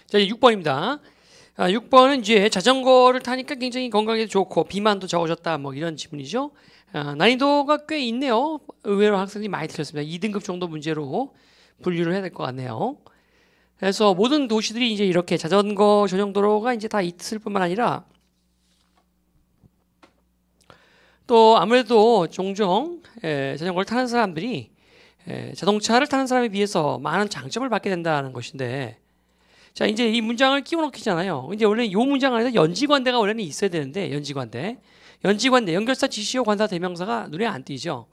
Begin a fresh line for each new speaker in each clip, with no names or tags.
자, 6번입니다. 6번은 이제 자전거를 타니까 굉장히 건강에 좋고 비만도 적어졌다 뭐 이런 지문이죠. 난이도가 꽤 있네요. 의외로 학생들이 많이 틀렸습니다. 2등급 정도 문제로 분류를 해야 될 것 같네요. 그래서 모든 도시들이 이제 이렇게 자전거 전용 도로가 이제 다 있을 뿐만 아니라 또 아무래도 종종 자전거를 타는 사람들이 자동차를 타는 사람에 비해서 많은 장점을 받게 된다는 것인데, 자, 이제 이 문장을 끼워넣기잖아요. 이제 원래 이 문장 안에서 연지관대가 원래는 있어야 되는데, 연지관대, 연결사, 지시어, 관사, 대명사가 눈에 안 띄죠.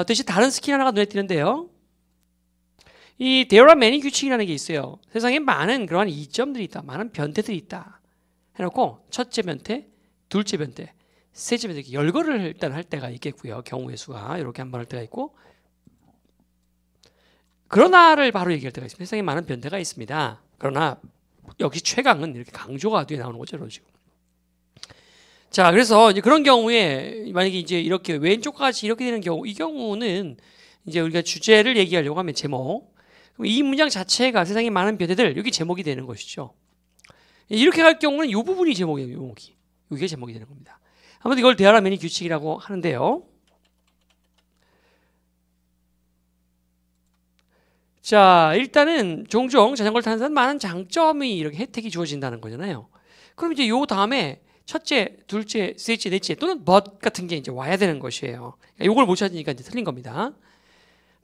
대신 다른 스킬 하나가 눈에 띄는데요. 이 there are many 규칙이라는 게 있어요. 세상에 많은 그러한 이점들이 있다, 많은 변태들이 있다 해놓고 첫째 변태, 둘째 변태, 셋째 변태, 이렇게 열거를 일단 할 때가 있겠고요. 경우의 수가 이렇게 한 번 할 때가 있고, 그러나를 바로 얘기할 때가 있습니다. 세상에 많은 변태가 있습니다. 그러나 역시 최강은 이렇게 강조가 뒤에 나오는 거죠, 이런 식으로. 자, 그래서 이제 그런 경우에 만약에 이제 이렇게 왼쪽 같이 이렇게 되는 경우, 이 경우는 이제 우리가 주제를 얘기하려고 하면 제목, 그럼 이 문장 자체가 세상에 많은 변태들, 여기 제목이 되는 것이죠. 이렇게 갈 경우는 이 부분이 제목이에요. 제목이. 이게 제목이 되는 겁니다. 아무튼 이걸 there are many 규칙이라고 하는데요. 자, 일단은 종종 자전거를 타는 사람은 많은 장점이 이렇게 혜택이 주어진다는 거잖아요. 그럼 이제 요 다음에 첫째, 둘째, 셋째, 넷째 또는 but 같은 게 이제 와야 되는 것이에요. 요걸 못 찾으니까 이제 틀린 겁니다.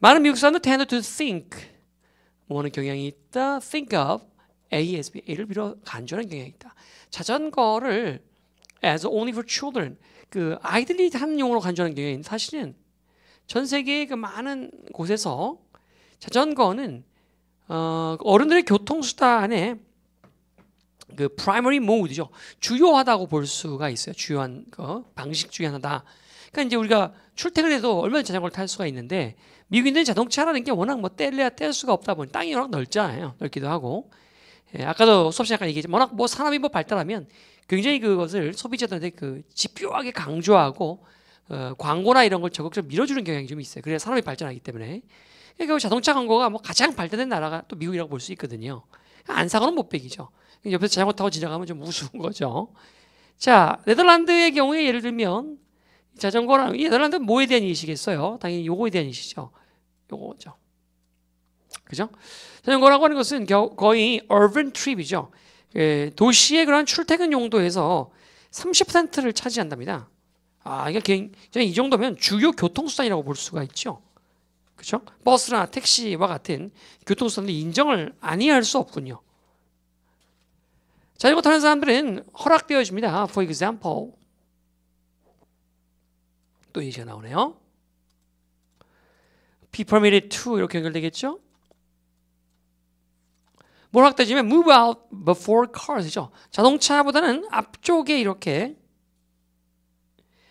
많은 미국 사람들 tend to think, 뭐하는 경향이 있다. think of A as B, A를 빌어 간주하는 경향이 있다. 자전거를 as only for children, 그 아이들이 타는 용어로 간주하는 경향이 있는, 사실은 전 세계의 그 많은 곳에서 자전거는 어른들의 교통수단의 그 primary mode죠. 주요하다고 볼 수가 있어요. 주요한 방식 중에 하나다. 그러니까 이제 우리가 출퇴근해도 얼마나 자전거를 탈 수가 있는데, 미국인들은 자동차라는 게 워낙 뭐 뗄래야 뗄 수가 없다 보니 땅이 워낙 넓잖아요. 넓기도 하고. 아까도 수업 시간에 얘기했지만 워낙 뭐 산업이 뭐 발달하면 굉장히 그것을 소비자들한테 그 집요하게 강조하고 광고나 이런 걸 적극적으로 밀어주는 경향이 좀 있어요. 그래야 산업이 발전하기 때문에. 그러니까 자동차 광고가 뭐 가장 발달된 나라가 또 미국이라고 볼 수 있거든요. 안 사고는 못 배기죠. 옆에서 자전거 타고 지나가면 좀 우스운 거죠. 자, 네덜란드의 경우에 예를 들면 자전거랑, 네덜란드는 뭐에 대한 이시겠어요? 당연히 요거에 대한 이시죠. 요거죠. 그죠? 자전거라고 하는 것은 거의 urban trip이죠. 도시의 그런 출퇴근 용도에서 30%를 차지한답니다. 이게 굉장히 이 정도면 주요 교통수단이라고 볼 수가 있죠. 그렇죠? 버스나 택시와 같은 교통수단들이 인정을 아니할 수 없군요. 자전거 타는 사람들은 허락되어 줍니다. For example, 또 예시가 나오네요. Be permitted to 이렇게 연결되겠죠? 뭘 허락되어주면 move out before cars이죠. 자동차보다는 앞쪽에 이렇게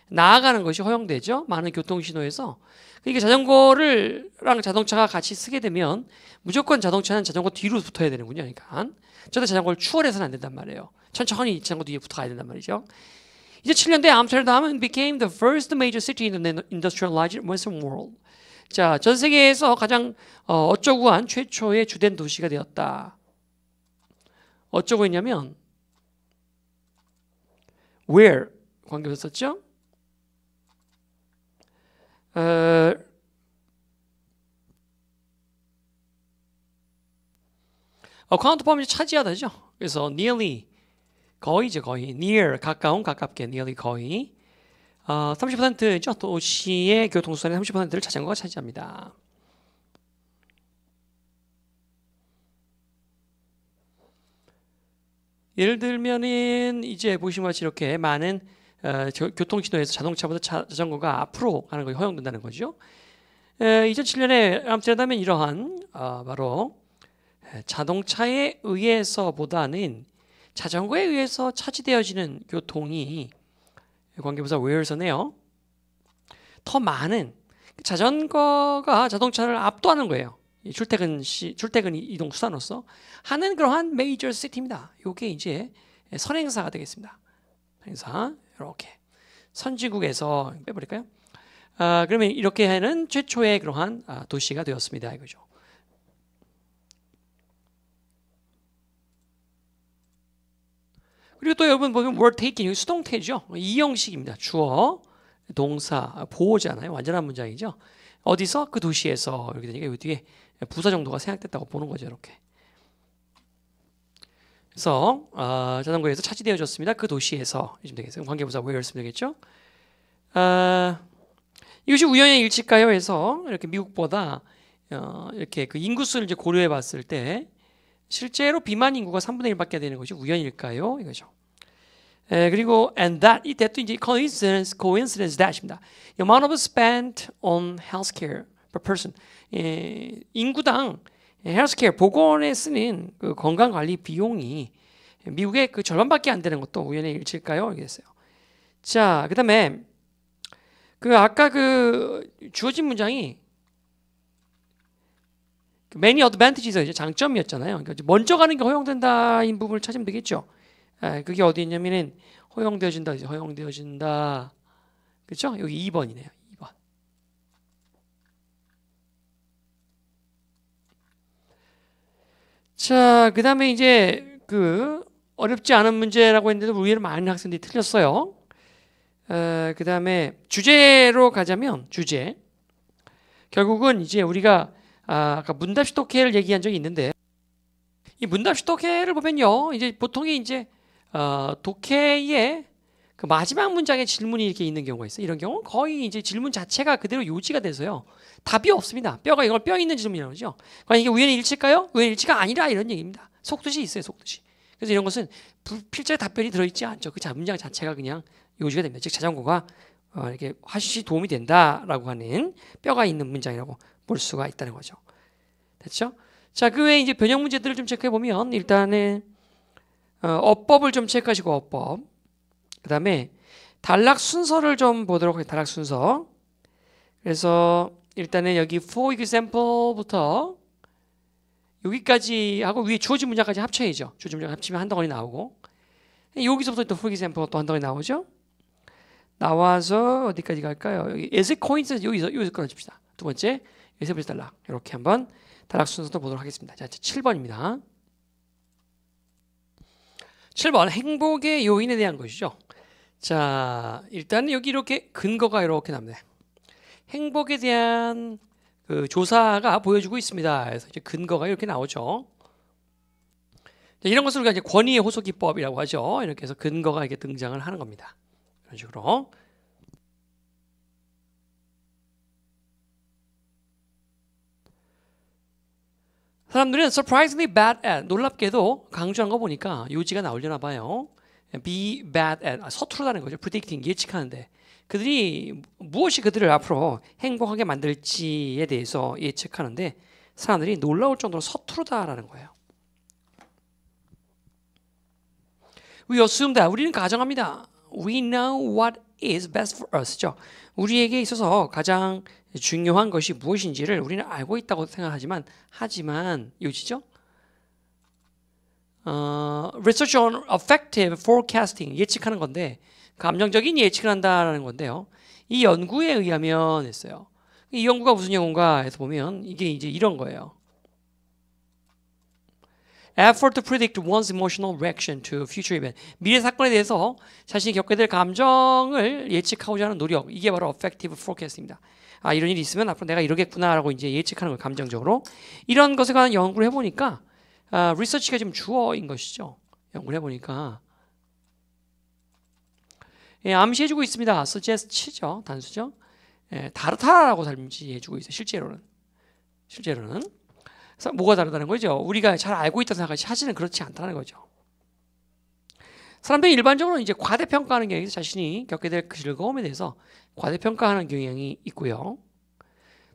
나아가는 것이 허용되죠. 많은 교통신호에서. 그러니까 자전거랑 자동차가 같이 쓰게 되면 무조건 자동차는 자전거 뒤로 붙어야 되는군요. 그러니까 저도 자전거를 추월해서는 안 된단 말이에요. 천천히 자전거 뒤에 붙어 가야 된단 말이죠. 이제 7년대 암스테르담은 became the first major city in the industrialized Western world. 자, 전 세계에서 가장 어쩌구한 최초의 주된 도시가 되었다. 어쩌고 했냐면 where 관계에서 썼죠. 카운트 포함이 차지하다죠. 그래서 nearly 거의죠, 거의. near 가까운, 가깝게, nearly 거의. 30%죠. 도시의 교통수단의 30%를 자전거가 차지합니다. 예를 들면은 이제 보시면 같이 이렇게 많은 교통신호에서 자동차보다 자전거가 앞으로 가는 것이 허용된다는 거죠. 2007년에 암스테르담은 이러한 바로 자동차에 의해서보다는 자전거에 의해서 차지되어지는 교통이 관계부사 where서네요. 더 많은 자전거가 자동차를 압도하는 거예요. 출퇴근 이동 수단으로서 하는 그러한 메이저 시티입니다. 이게 이제 선행사가 되겠습니다. 선행사 이렇게 선진국에서 빼버릴까요? 그러면 이렇게 하는 최초의 그러한 도시가 되었습니다. 이거죠. 그리고 또 여러분 보면 were taken 여기 수동태죠. 이 형식입니다. 주어, 동사, 보호잖아요. 완전한 문장이죠. 어디서? 그 도시에서 이렇게 되니까 이 뒤에 부사 정도가 생략됐다고 보는 거죠. 이렇게. 그래서 자전거에서 차지되어졌습니다. 그 도시에서 이쯤 되겠어요. 관계부사 where 쓰면 되겠죠. 이것이 우연의 일치일까요? 해서 이렇게 미국보다 이렇게 그 인구수를 이제 고려해 봤을 때 실제로 비만 인구가 3분의 1밖에 되는 것이 우연일까요? 이거죠. 그리고 and that 이 that도 이제 coincidence that입니다. amount of spent on healthcare per person. 인구당 헬스케어 보건에 쓰는 그 건강 관리 비용이 미국의 그 절반밖에 안 되는 것도 우연의 일치일까요? 알겠어요. 자, 그다음에 그 아까 그 주어진 문장이 many advantages에서 이제 장점이었잖아요. 그러니까 먼저 가는 게 허용된다인 부분을 찾으면 되겠죠. 그게 어디 있냐면은 허용되어진다, 허용되어진다. 그렇죠? 여기 2번이네요. 2번. 자, 그다음에 이제 그 어렵지 않은 문제라고 했는데도 의외로 많은 학생들이 틀렸어요. 그다음에 주제로 가자면 주제. 결국은 이제 우리가 아까 문답식 독해를 얘기한 적이 있는데 이 문답식 독해를 보면요. 이제 보통이 이제 독해의 그 마지막 문장에 질문이 이렇게 있는 경우가 있어요. 이런 경우는 거의 이제 질문 자체가 그대로 요지가 돼서요. 답이 없습니다. 뼈가 이걸 뼈 있는 질문이라고 그러죠. 그러니까 이게 우연의 일치일까요? 우연의 일치가 아니라 이런 얘기입니다. 속뜻이 있어요. 속뜻이. 그래서 이런 것은 필자의 답변이 들어있지 않죠. 그 문장 자체가 그냥 요지가 됩니다. 즉 자전거가 이렇게 화시시 도움이 된다라고 하는 뼈가 있는 문장이라고 볼 수가 있다는 거죠. 됐죠? 자, 그 외에 이제 변형 문제들을 좀 체크해 보면 일단은 어법을 좀 체크하시고 어법. 그다음에 단락 순서를 좀 보도록 하겠습니다. 단락 순서. 그래서 일단은 여기 for example부터 여기까지 하고 위에 주어진 문장까지 합쳐야죠. 주어진 문장 합치면 한 덩어리 나오고 여기서부터 또 for example 또 한 덩어리 나오죠. 나와서 어디까지 갈까요? 여기 as coincidence 여기서 끊어줍시다. 두 번째 여기서 단락 이렇게 한번 단락 순서도 보도록 하겠습니다. 자, 7번입니다. 7번 행복의 요인에 대한 것이죠. 자, 일단 여기 이렇게 근거가 이렇게 나옵니다. 행복에 대한 그 조사가 보여주고 있습니다. 그래서 이제 근거가 이렇게 나오죠. 이런 것을 우리가 이제 권위의 호소기법이라고 하죠. 이렇게 해서 근거가 이렇게 등장을 하는 겁니다. 이런 식으로. 사람들은 surprisingly bad at 놀랍게도 강조한 거 보니까 요지가 나오려나 봐요. be bad at 서투르다는 거죠. predicting 예측하는데 그들이 무엇이 그들을 앞으로 행복하게 만들지에 대해서 예측하는데 사람들이 놀라울 정도로 서투르다라는 거예요. We assume that 우리는 가정합니다. We know what is best for us죠. 우리에게 있어서 가장 중요한 것이 무엇인지를 우리는 알고 있다고 생각하지만 요지죠. Research on affective forecasting 예측하는 건데 감정적인 예측을 한다는 건데요. 이 연구에 의하면 했어요. 이 연구가 무슨 연구인가 해서 보면 이게 이제 이런 거예요. Effort to predict one's emotional reaction to future event. 미래 사건에 대해서 자신이 겪게 될 감정을 예측하고자 하는 노력. 이게 바로 affective forecasting입니다. 아, 이런 일이 있으면 앞으로 내가 이러겠구나라고 이제 예측하는 거예요. 감정적으로. 이런 것에 관한 연구를 해보니까 리서치가 지금 주어인 것이죠. 연구를 해보니까 암시해주고 있습니다. suggest죠. 단수죠. 다르다라고 암시해주고 있어요. 실제로는. 그래서 뭐가 다르다는 거죠? 우리가 잘 알고 있다고 생각하지 사실은 그렇지 않다는 거죠. 사람들이 일반적으로 이제 과대평가하는 경향이 자신이 겪게 될 즐거움에 대해서 과대평가하는 경향이 있고요.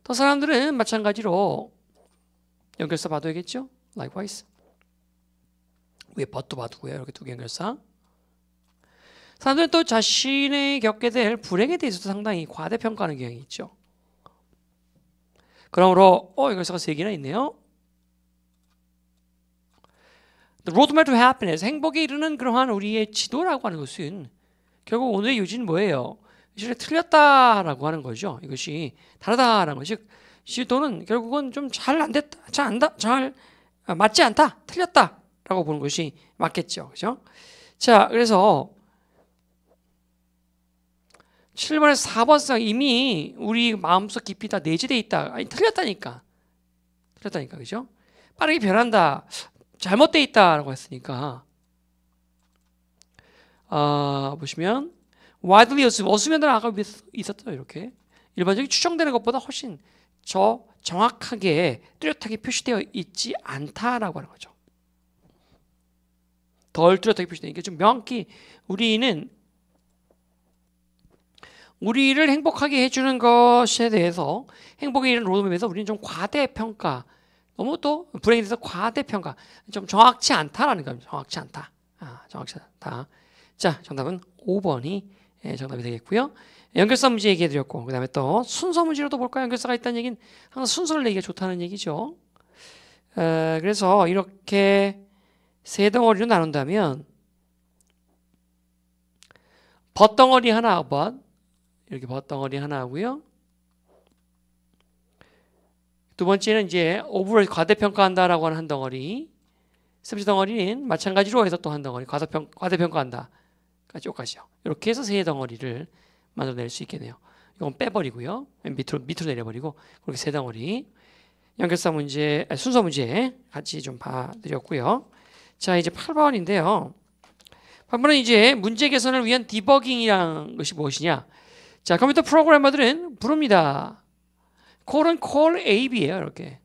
또 사람들은 마찬가지로 연결사 봐둬야겠죠? likewise. 위에 but도 봐두고요. 이렇게 두 개 연결사. 사람들은 또 자신이 겪게 될 불행에 대해서도 상당히 과대평가하는 경향이 있죠. 그러므로 연결사가 3개나 있네요. The roadmap to happiness, 행복에 이르는 그러한 우리의 지도라고 하는 것은 결국 오늘의 요지는 뭐예요? 사실 틀렸다라고 하는 거죠. 이것이 다르다라는 것이 또는 결국은 좀 잘 안 됐다, 잘 맞지 않다, 틀렸다라고 보는 것이 맞겠죠, 그렇죠? 자, 그래서 7번에서 4번상 이미 우리 마음속 깊이 다 내재되어 있다. 아니, 틀렸다니까. 그죠? 빠르게 변한다. 잘못되어 있다라고 했으니까. 보시면 widely assume, 어수면들은 아까 있었죠. 이렇게 일반적인 추정되는 것보다 훨씬 정확하게 뚜렷하게 표시되어 있지 않다라고 하는 거죠. 덜 뚜렷하게 표시되니까 좀 명확히 우리를 행복하게 해주는 것에 대해서 행복에 이르는 로드맵에서 우리는 좀 과대평가, 너무 또 불행에 대해서 과대평가, 좀 정확치 않다라는 겁니다. 정확치 않다. 자, 정답은 5번이 정답이 되겠고요. 연결사 문제 얘기해드렸고, 그 다음에 또 순서 문제로도 볼까요? 연결사가 있다는 얘기는 항상 순서를 내기가 좋다는 얘기죠. 그래서 이렇게 세 덩어리로 나눈다면 벗덩어리 하나, 이렇게 벗덩어리 하나 하고요. 두 번째는 이제 오브를 과대평가한다라고 하는 한 덩어리. 세 번째 덩어리는 마찬가지로 해서 또 한 덩어리 과대평가한다. 까지요. 이렇게 해서 세 덩어리를 만들어낼 수 있겠네요. 이건 빼버리고요. 밑으로 내려버리고 그렇게 세 덩어리. 연결사 문제, 순서 문제 같이 좀 봐드렸고요. 자, 이제 8번인데요. 8번은 이제 문제 개선을 위한 디버깅이라는 것이 무엇이냐? 자, 컴퓨터 프로그래머들은 부릅니다. call은 call A, B예요. 이렇게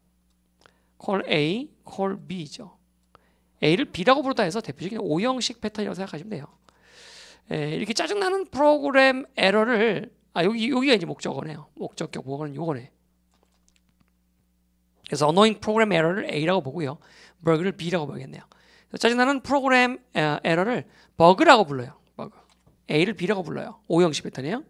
call A, call B죠. A를 B라고 부르다 해서 대표적인 O형식 패턴이라고 생각하시면 돼요. 이렇게 짜증나는 프로그램 에러를 여기가 이제 목적어네요. 목적격 보고는 요거네. 그래서 annoying program error를 A라고 보고요. bug를 B라고 보겠네요. 짜증나는 프로그램 에러를 버그라고 불러요. 버그. A를 B라고 불러요. O형식 패턴이에요.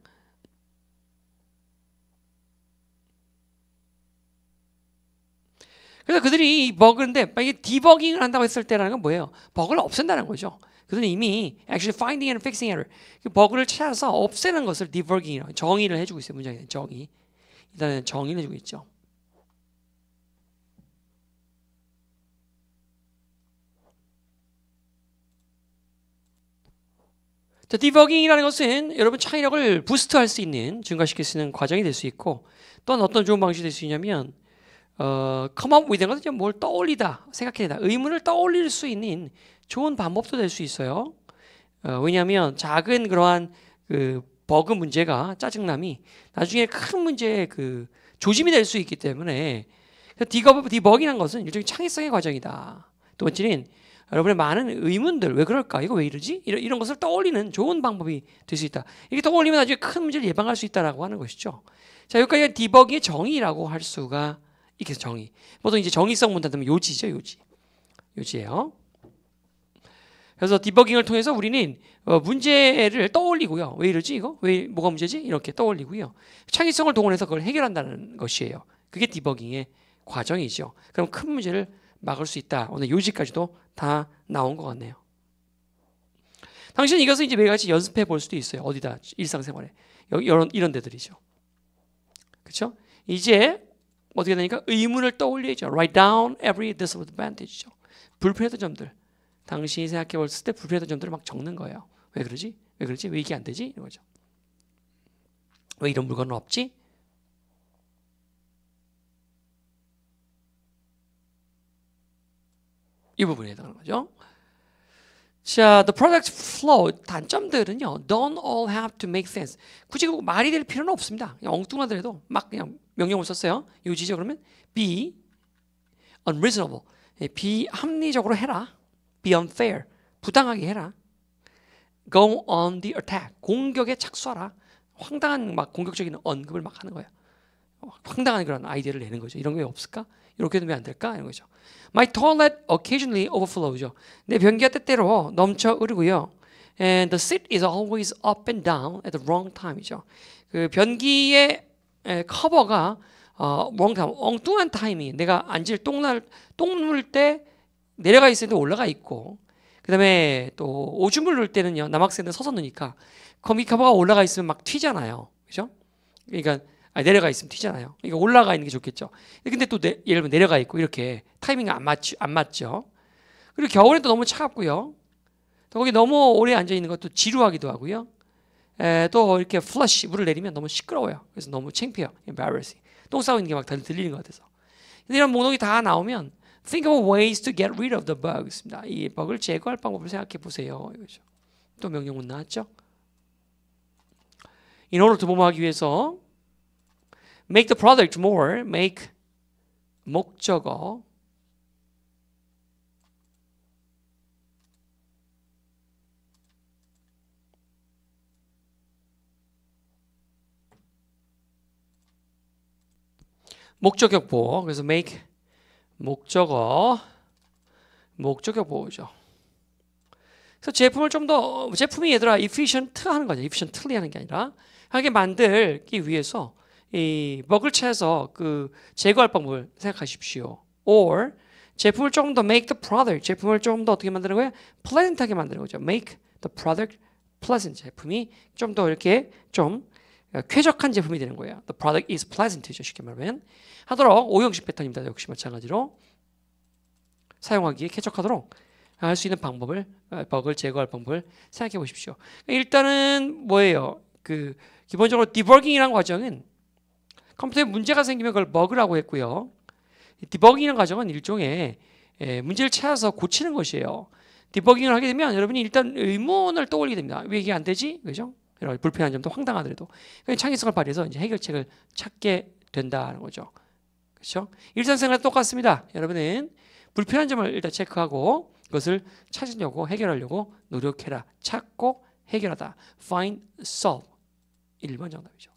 그래서 그들이 이 버그인데 이게 디버깅을 한다고 했을 때라는 건 뭐예요? 버그를 없앤다는 거죠. 그들은 이미 actually finding and fixing error, 버그를 찾아서 없애는 것을 디버깅이라고 정의를 해주고 있어요. 문장에 정의. 일단은 정의를 해주고 있죠. 자, 디버깅이라는 것은 여러분 창의력을 부스트할 수 있는, 증가시킬 수 있는 과정이 될 수 있고, 또한 어떤 좋은 방식이 될 수 있냐면 come up with 것은 뭘 떠올리다, 생각해내다, 의문을 떠올릴 수 있는 좋은 방법도 될 수 있어요. 왜냐하면 작은 그러한 그 버그 문제가, 짜증남이 나중에 큰 문제의 그 조짐이 될 수 있기 때문에 디버깅이라는 것은 일종의 창의성의 과정이다. 두 번째는 여러분의 많은 의문들, 왜 그럴까? 이거 왜 이러지? 이런 것을 떠올리는 좋은 방법이 될 수 있다. 이게 떠올리면 나중에 큰 문제를 예방할 수 있다라고 하는 것이죠. 자, 여기까지가 디버깅의 정의라고 할 수가 있겠죠. 정의. 보통 이제 정의성 문단하면 요지죠, 요지예요. 그래서 디버깅을 통해서 우리는 문제를 떠올리고요. 왜 이러지 이거? 왜 뭐가 문제지? 이렇게 떠올리고요. 창의성을 동원해서 그걸 해결한다는 것이에요. 그게 디버깅의 과정이죠. 그럼 큰 문제를 막을 수 있다. 오늘 요지까지도 다 나온 것 같네요. 당신은 이것을 이제 매일같이 연습해 볼 수도 있어요. 어디다? 일상생활에. 이런 데들이죠. 그렇죠? 이제 어떻게 되니까 의문을 떠올리죠. Write down every disadvantage죠. 불편했던 점들. 당신이 생각해 봤을 때 불편했던 점들을 막 적는 거예요. 왜 그러지? 왜 그러지? 왜 이게 안 되지? 이런 거죠. 왜 이런 물건은 없지? 이 부분에 해당하는 거죠. 자, the product flow, 단점들은요, don't all have to make sense. 굳이 말이 될 필요는 없습니다. 그냥 엉뚱하더라도 막 그냥 명령을 썼어요. 요지죠. 그러면 be unreasonable, 비합리적으로 해라. be unfair, 부당하게 해라. go on the attack, 공격에 착수하라. 황당한 막 공격적인 언급을 막 하는 거예요. 황당한 그런 아이디어를 내는 거죠. 이런 게 없을까? 이렇게 되면 안 될까? 이런 거죠. My toilet occasionally overflow죠. 내 변기가 때때로 넘쳐 흐르고요. And the seat is always up and down at the wrong time이죠. 그 변기의 커버가 wrong time, 엉뚱한 타이밍. 내가 앉을 똥 누를 때 내려가 있을 때 올라가 있고, 그 다음에 또 오줌을 누를 때는요, 남학생들 서서 누니까 변기 커버가 올라가 있으면 막 튀잖아요. 그죠? 그러니까 내려가 있으면 튀잖아요. 그러니까 올라가 있는 게 좋겠죠. 근데 또 예를 들면 내려가 있고 이렇게 타이밍이 안 맞죠. 그리고 겨울엔 또 너무 차갑고요. 또 거기 너무 오래 앉아 있는 것도 지루하기도 하고요. 또 이렇게 플러시 물을 내리면 너무 시끄러워요. 그래서 너무 창피해요. embarrassing. 똥 싸고 있는 게 막 들리는 것 같아서. 이런 목록이 다 나오면 think of ways to get rid of the bugs입니다. 이 버그를 제거할 방법을 생각해 보세요. 이거죠. 또 명령문 나왔죠. In order to 뭐뭐 하기 위해서 make the product more, make 목적어 목적격 보호. 그래서 make 목적어 목적격 보호죠. 그래서 제품을 좀 더 제품이 얘들아 efficient 하는 거죠. efficiently 하는 게 아니라 하게 만들기 위해서 이 버그를 찾아서 그 제거할 방법을 생각하십시오. or 제품을 조금 더 make the product 제품을 조금 더 어떻게 만드는 거예요? pleasant하게 만드는 거죠. make the product pleasant 제품이 좀 더 이렇게 좀 쾌적한 제품이 되는 거예요. The product is pleasant죠. 쉽게 말하면 하도록 5형식 패턴입니다. 역시 마찬가지로 사용하기에 쾌적하도록 할 수 있는 방법을 버그를 제거할 방법을 생각해 보십시오. 일단은 뭐예요? 그 기본적으로 디버깅이라는 과정은 컴퓨터에 문제가 생기면 그걸 버그라고 했고요. 디버깅이라는 과정은 일종의 문제를 찾아서 고치는 것이에요. 디버깅을 하게 되면 여러분이 일단 의문을 떠올리게 됩니다. 왜 이게 안 되지? 그죠? 여러 불편한 점도 황당하더라도 창의성을 발휘해서 이제 해결책을 찾게 된다는 거죠. 그렇죠? 일상생활도 똑같습니다. 여러분은 불편한 점을 일단 체크하고 그것을 찾으려고 해결하려고 노력해라. 찾고 해결하다. Find, solve. 1번 정답이죠.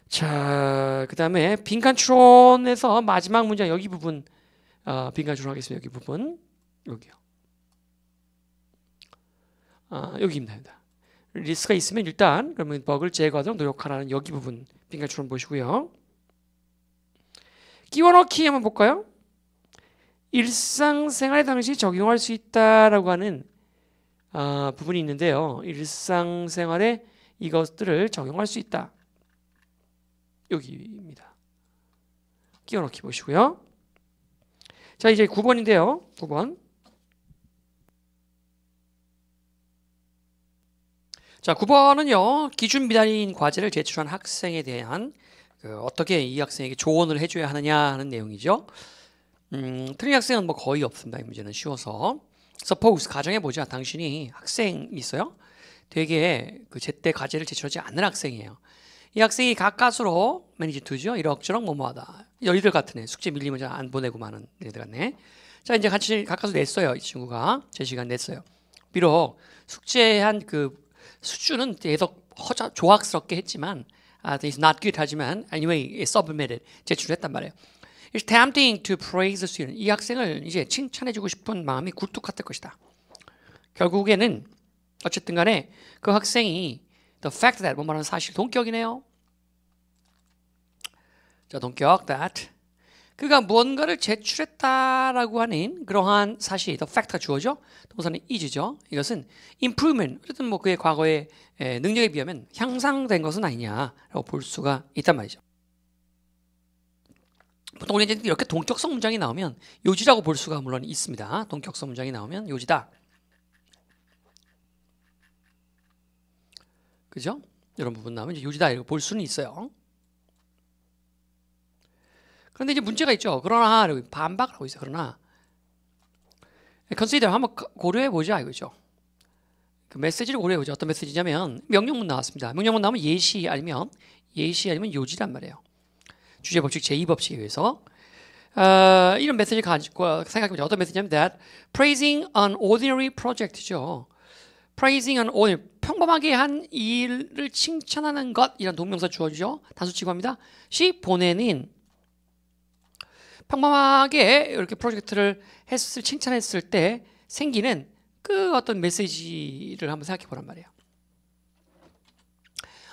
자, 그 다음에 빈칸 추론에서 마지막 문장 여기 부분 빈칸 추론하겠습니다. 여기 부분 여기요. 여기입니다. 리스크가 있으면 일단 그러면 버그를 제거하도록 노력하라는 여기 부분 빈칸 추론 보시고요. 끼워넣기 한번 볼까요? 일상생활에 당시 적용할 수 있다라고 하는 부분이 있는데요. 일상생활에 이것들을 적용할 수 있다. 여기입니다. 끼워넣기 보시고요. 자, 이제 9번인데요. 9번. 자, 9번은요. 기준 미달인 과제를 제출한 학생에 대한 어떻게 이 학생에게 조언을 해줘야 하느냐 하는 내용이죠. 틀린 학생은 뭐 거의 없습니다. 이 문제는 쉬워서. Suppose 가정해보자. 당신이 학생이 있어요. 되게 그 제때 과제를 제출하지 않는 학생이에요. 이 학생이 가까스로 매니지 투죠. 이럭저럭 뭐뭐하다. 너희들 같은 애. 숙제 밀리면 잘 안 보내고 마는 애들 같네. 자, 이제 같이 가까스로 냈어요. 이 친구가. 제 시간 냈어요. 비록 숙제한 그 수준은 계속 조악스럽게 했지만 it's not good 하지만 anyway submitted 제출했단 말이에요. It's tempting to praise the student. 이 학생을 이제 칭찬해주고 싶은 마음이 굴뚝 같을 것이다. 결국에는 어쨌든 간에 그 학생이 the fact that 뭐 말하는 사실 동격이네요. 자, 동격 that 그가 무언가를 제출했다라고 하는 그러한 사실 the fact가 주어져 동사는 is죠. 이것은 improvement 어쨌든 뭐 그의 과거의 능력에 비하면 향상된 것은 아니냐라고 볼 수가 있단 말이죠. 보통 우리 이렇게 동격성 문장이 나오면 요지라고 볼 수가 물론 있습니다. 동격성 문장이 나오면 요지다. 그죠? 이런 부분 나오면 이제 요지다 이렇게 볼 수는 있어요. 그런데 이제 문제가 있죠. 그러나 반박을 하고 있어요. 그러나 consider 한번 고려해 보자 이거죠. 그 메시지를 고려해 보자. 어떤 메시지냐면 명령문 나왔습니다. 명령문 나오면 예시 아니면 요지란 말이에요. 주제 법칙 제2법칙에 의해서 이런 메시지를 가지고 생각해보자. 어떤 메시지냐면 that praising an ordinary project죠. praising an ordinary 평범하게 한 일을 칭찬하는 것 이런 동명사 주어지죠. 단수치구합니다. 시 보내는 평범하게 이렇게 프로젝트를 칭찬했을 때 생기는 그 어떤 메시지를 한번 생각해 보란 말이에요.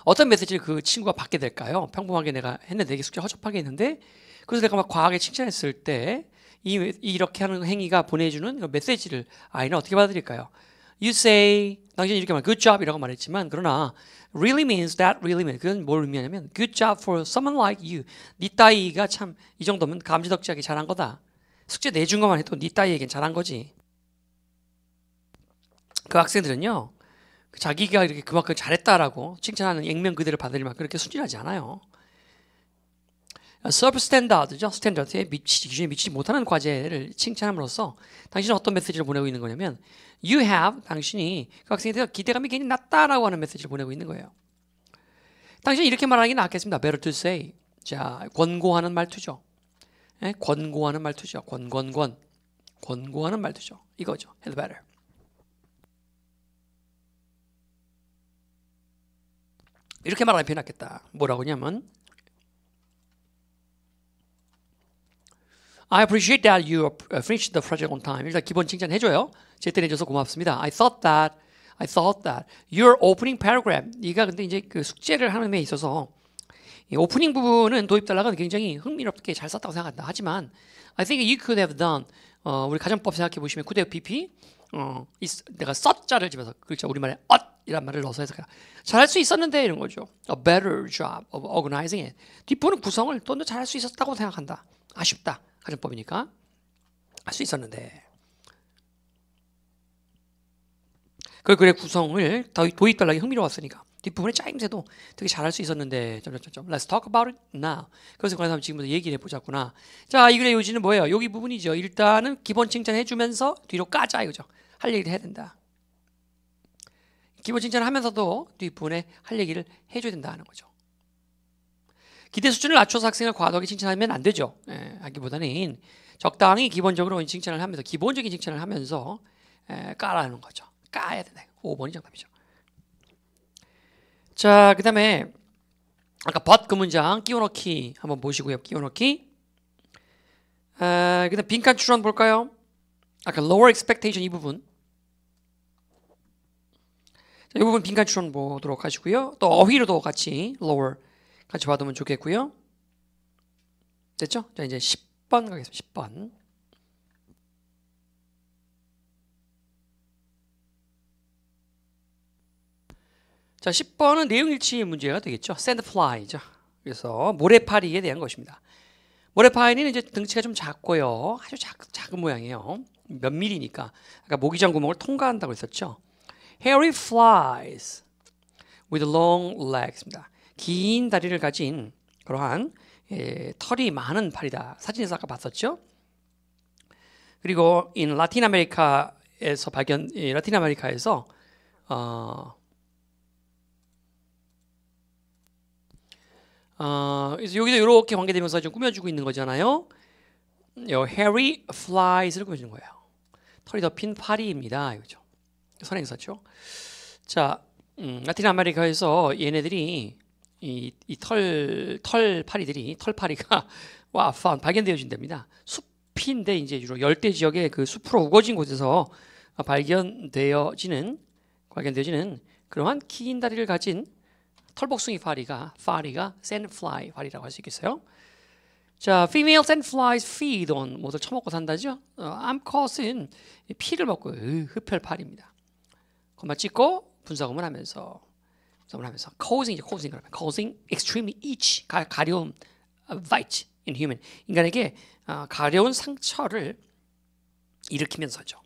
어떤 메시지를 그 친구가 받게 될까요? 평범하게 내가 했는데 되게 숙제 허접하게 했는데 그래서 내가 막 과하게 칭찬했을 때 이렇게 하는 행위가 보내주는 메시지를 아이는 어떻게 받아들일까요? You say 당신이 이렇게 말 good job 이라고 말했지만 그러나 really means that really means 그건 뭘 의미하냐면 good job for someone like you 네 따위가 참 이 정도면 감지덕지하게 잘한 거다 숙제 내준 것만 해도 네 따위에겐 잘한 거지. 그 학생들은요, 자기가 이렇게 그만큼 잘했다라고 칭찬하는 액면 그대로 받을 만큼 그렇게 순진하지 않아요. 서브 스탠다드죠. 스탠다드에 기준에 미치지 못하는 과제를 칭찬함으로써 당신은 어떤 메시지를 보내고 있는 거냐면 You have, 당신이 그 학생에 대해서 기대감이 괜히 낮다라고 하는 메시지를 보내고 있는 거예요. 당신이 이렇게 말하는 게 낫겠습니다. Better to say. 자, 권고하는 말투죠. 예? 권고하는 말투죠. 권고하는 말투죠. 이거죠. Had better. 이렇게 말하는 편이 낫겠다. 뭐라고 하냐면 I appreciate that you finished the project on time. 일단 기본 칭찬 해줘요. 제때 내줘서 고맙습니다. I thought that your opening paragraph. 네가 근데 이제 그 숙제를 하는 데 있어서 이 오프닝 부분은 도입 단락은 굉장히 흥미롭게 잘 썼다고 생각한다. 하지만 I think you could have done. 우리 가정법 생각해 보시면 could have pp. 내가 썼자를 집어서 글자 우리말에 이란 말을 넣어서 해서 잘할 수 있었는데 이런 거죠. A better job of organizing it. 뒷부분 구성을 또 더 잘할 수 있었다고 생각한다. 아쉽다. 가정법이니까 할 수 있었는데 그 글의 구성을 도입 단락이 흥미로웠으니까 뒷부분의 짜임새도 되게 잘할 수 있었는데 Let's talk about it now. 그래서 관해서 지금부터 얘기를 해보자꾸나. 자, 이 글의 요지는 뭐예요? 여기 부분이죠. 일단은 기본 칭찬해주면서 뒤로 까자 이거죠. 할 얘기를 해야 된다. 기본 칭찬하면서도 뒷부분에 할 얘기를 해줘야 된다는 거죠. 기대 수준을 낮춰서 학생을 과도하게 칭찬하면 안 되죠. 하기보다는 적당히 기본적으로 칭찬을 하면서 기본적인 칭찬을 하면서 까라는 거죠. 까야 된다. 5번이 정답이죠. 자, 그 다음에 아까 but 그 문장 끼워넣기 한번 보시고요. 끼워넣기. 그 다음 빈칸 추론 볼까요? 아까 lower expectation 이 부분. 자, 이 부분 빈칸 추론 보도록 하시고요. 또 어휘로도 같이 lower 같이 받으면 좋겠고요. 됐죠? 자, 이제 10번 가겠습니다. 10번. 자, 10번은 내용일치 문제가 되겠죠. sandfly죠. 그래서 모래파리에 대한 것입니다. 모래파리는 이제 등치가 좀 작고요. 아주 작은 모양이에요. 몇 밀리니까. 아까 모기장 구멍을 통과한다고 했었죠. Hairy flies with long legs입니다. 긴 다리를 가진 그러한 털이 많은 파리다. 사진에서 아까 봤었죠. 그리고 라틴 아메리카에서 라틴 아메리카에서 그래서 여기도 이렇게 관계되면서 좀 꾸며주고 있는 거잖아요. hairy flies를 꾸며주는 거예요. 털이 덮인 파리입니다. 이거죠. 선행사죠. 자, 라틴 아메리카에서 얘네들이 이 털파리가 발견되어진답니다. 숲인데 이제 주로 열대 지역의 그 숲으로 우거진 곳에서 발견되어지는 그러한 긴 다리를 가진 털복숭이 파리가 sandfly 파리라고 할 수 있겠어요. 자, female sandflies feed on 뭐를 처먹고 산다죠. 암컷은 피를 먹고 흡혈파리입니다. 그것만 찍고 분사구문 하면서 causing extremely itch 가려움 bite in human 인간에게 가려운 상처를 일으키면서죠.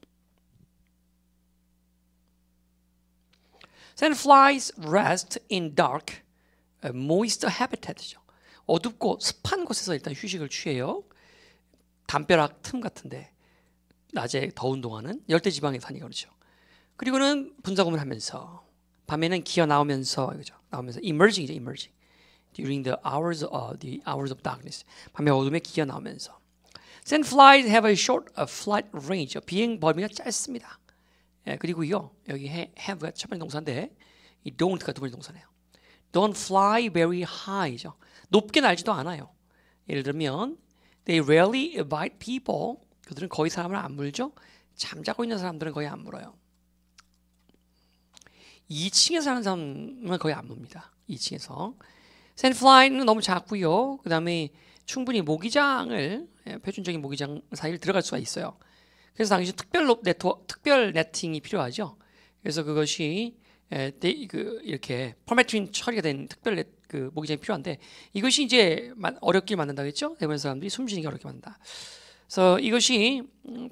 Sandflies rest in dark, moist habitat죠. 어둡고 습한 곳에서 일단 휴식을 취해요. 담벼락 틈 같은데 낮에 더운 동안은 열대지방에 사니까 그렇죠. 그리고는 분사구문 하면서 밤에는 기어 나오면서 emerging이죠. emerging during the hours of darkness. 밤의 어둠에 기어 나오면서. Sandflies have a short flight range. 비행 범위가 짧습니다. 그리고요 여기 have가 첫 번째 동사인데 이 don't가 두 번째 동사네요. Don't fly very high죠. 높게 날지도 않아요. 예를 들면 they rarely bite people. 그들은 거의 사람을 안 물죠. 잠자고 있는 사람들은 거의 안 물어요. 2층에 사는 사람은 거의 안 뭅니다. 2층에서. Sandfly는 너무 작고요. 그 다음에 충분히 모기장을 표준적인 모기장 사이를 들어갈 수가 있어요. 그래서 당시 특별 네팅이 필요하죠. 그래서 그것이 이렇게 퍼메트린 처리가 된 특별 모기장이 필요한데 이것이 이제 어렵게 만든다겠죠. 대부분 사람들이 숨쉬기 어렵게 만든다. 그래서 이것이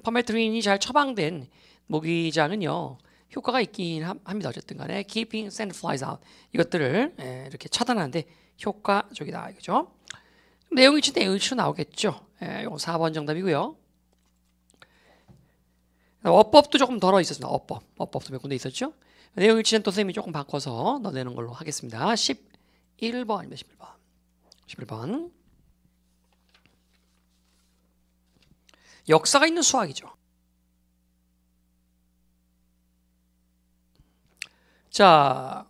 퍼메트린이 잘 처방된 모기장은요 효과가 있긴 합니다. 어쨌든 간에 keeping sandflies out 이것들을 이렇게 차단하는데 효과적이다 이거죠. 내용일치로 나오겠죠. 이거 4번 정답이고요. 어법도 조금 덜어 있었습니다. 어법도 몇 군데 있었죠. 내용일치는 또 선생님이 조금 바꿔서 넣어내는 걸로 하겠습니다. 11번입니다. 11번. 역사가 있는 수학이죠. 자,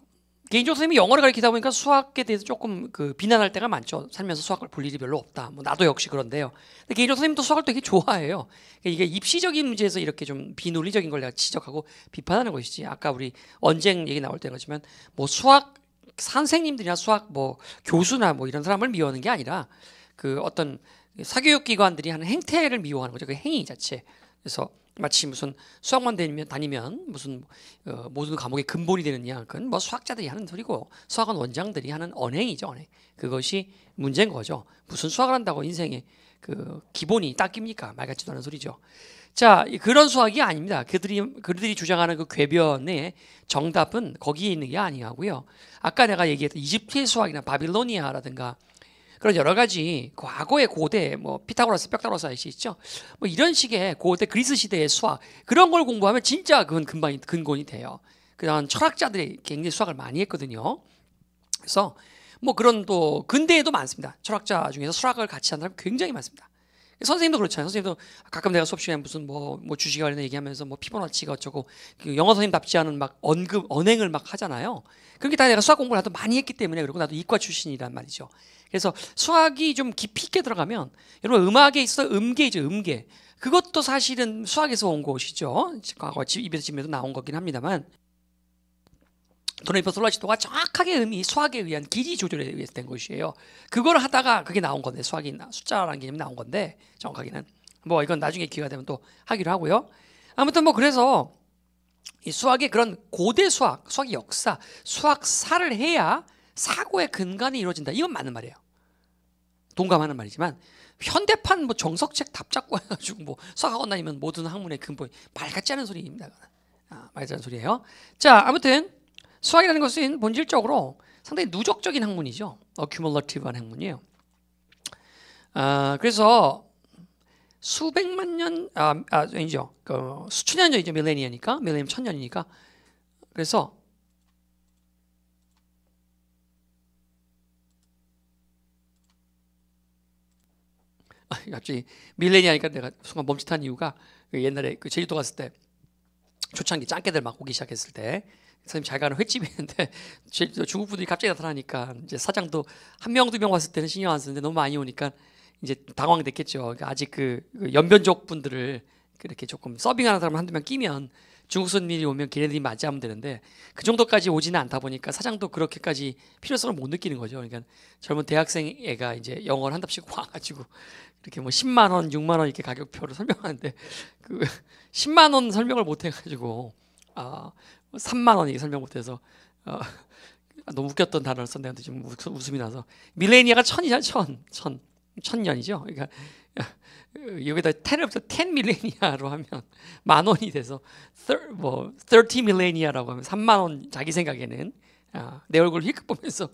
개인적으로 선생님이 영어를 가르치다 보니까 수학에 대해서 조금 비난할 때가 많죠. 살면서 수학을 볼 일이 별로 없다. 뭐 나도 역시 그런데요. 근데 개인적으로 선생님도 수학을 되게 좋아해요. 이게 입시적인 문제에서 이렇게 좀 비논리적인 걸 내가 지적하고 비판하는 것이지. 아까 우리 언쟁 얘기 나올 때 그렇지만 뭐 수학 선생님들이나 수학 뭐 교수나 뭐 이런 사람을 미워하는 게 아니라 그 어떤 사교육기관들이 하는 행태를 미워하는 거죠. 그 행위 자체. 그래서 마치 무슨 수학만 다니면 무슨 모든 과목의 근본이 되느냐, 그건 뭐 수학자들이 하는 소리고 수학원 원장들이 하는 언행이죠, 언행. 그것이 문제인 거죠. 무슨 수학을 한다고 인생의 그 기본이 닦입니까? 말 같지도 않은 소리죠. 자, 그런 수학이 아닙니다. 그들이 주장하는 그 궤변의 정답은 거기에 있는 게 아니하고요. 아까 내가 얘기했던 이집트의 수학이나 바빌로니아라든가 그런 여러 가지 과거의 고대 뭐 피타고라스, 뼈다고라스 아시죠? 뭐 이런 식의 고대 그리스 시대의 수학 그런 걸 공부하면 진짜 그건 근본이 돼요. 그런 철학자들이 굉장히 수학을 많이 했거든요. 그래서 뭐 그런 또 근대에도 많습니다. 철학자 중에서 수학을 같이 하는 사람 굉장히 많습니다. 선생님도 그렇잖아요. 선생님도 가끔 내가 수업 시간에 무슨 뭐 주식 관련 얘기하면서 뭐 피보나치가 어쩌고 그 영어 선생님답지 않은 막 언행을 막 하잖아요. 그렇게 다 내가 수학 공부를 하도 많이 했기 때문에 그리고 나도 이과 출신이란 말이죠. 그래서 수학이 좀 깊이 있게 들어가면 여러분 음악에 있어 음계죠. 음계. 그것도 사실은 수학에서 온 것이죠. 과거 입에서 지면서 나온 거긴 합니다만 도네이퍼 솔라시도가 정확하게 수학에 의한 길이 조절에 의해서 된 것이에요. 그걸 하다가 그게 나온 건데 수학이 숫자라는 개념이 나온 건데 정확하게는 뭐 이건 나중에 기회가 되면 또 하기로 하고요. 아무튼 뭐 그래서 이 수학의 그런 고대 수학의 역사, 수학사를 해야 사고의 근간이 이루어진다. 이건 맞는 말이에요. 동감하는 말이지만 현대판 뭐 정석책 답 잡고 해가지고 뭐 수학학원 다니면 모든 학문의 근본이 말 같지 않은 소리입니다. 말 같지 않은 소리예요. 자, 아무튼 수학이라는 것은 본질적으로 상당히 누적적인 학문이죠. 어큐뮬러티브한 학문이에요. 그래서 수백만 년, 아니죠. 수천 년 전이죠. 밀레니엄이니까. 밀레니엄 1000년이니까. 그래서 갑자기 밀레니엄이니까 내가 순간 멈칫한 이유가 옛날에 그 제주도 갔을 때 초창기 짱깨들 막 오기 시작했을 때 선생님 잘 가는 횟집이 있는데 중국 분들이 갑자기 나타나니까 이제 사장도 한 명, 두 명 왔을 때는 신경 안 쓰는데 너무 많이 오니까 이제 당황됐겠죠. 그러니까 아직 그 연변족 분들을 그렇게 조금 서빙하는 사람 한두 명 끼면 중국 손님이 오면 걔네들이 맞이하면 되는데 그 정도까지 오지는 않다 보니까 사장도 그렇게까지 필요성을 못 느끼는 거죠. 그러니까 젊은 대학생 애가 이제 영어를 한답씩 와가지고 이렇게 뭐 10만 원, 6만 원 이렇게 가격표를 설명하는데 그 10만 원 설명을 못 해가지고 3만 원 이게 설명 못해서 너무 웃겼던 단어를 썼는데 지금 웃음이 나서 밀레니아가 천년이죠. 그러니까 여기다 10 밀레니아로 하면 만 원이 돼서 30 밀레니아라고 하면 3만 원 자기 생각에는 내 얼굴을 힐끗 보면서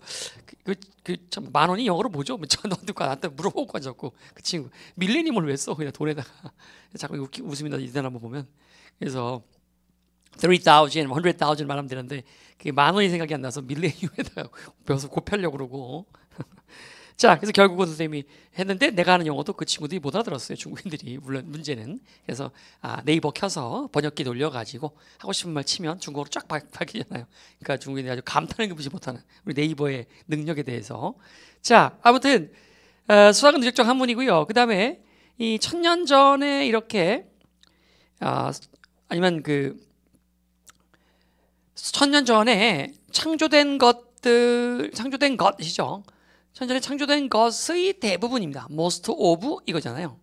참 만 원이 영어로 뭐죠? 저한테 물어보고 가졌고 그 친구 밀레니엄을 왜 써? 그냥 돈에다가 자꾸 웃음이 나서 이 단어 한번 보면 그래서 3,000, 100,000 말하면 되는데 그게 만 원이 생각이 안 나서 밀레니엄에다가 배워서 곱하려고 그러고 자, 그래서 결국은 선생님이 했는데 내가 하는 영어도 그 친구들이 못 알아들었어요. 중국인들이. 물론 문제는. 그래서 네이버 켜서 번역기 돌려가지고 하고 싶은 말 치면 중국어로 쫙 바뀌잖아요. 그러니까 중국인들이 아주 감탄을 금치 못하는 우리 네이버의 능력에 대해서. 자, 아무튼 수학은 누적적 학문이고요. 그 다음에 이 1000년 전에 이렇게 아니면 1000년 전에 창조된 것이죠. 천년전에 창조된 것의 대부분입니다. most of 이거잖아요.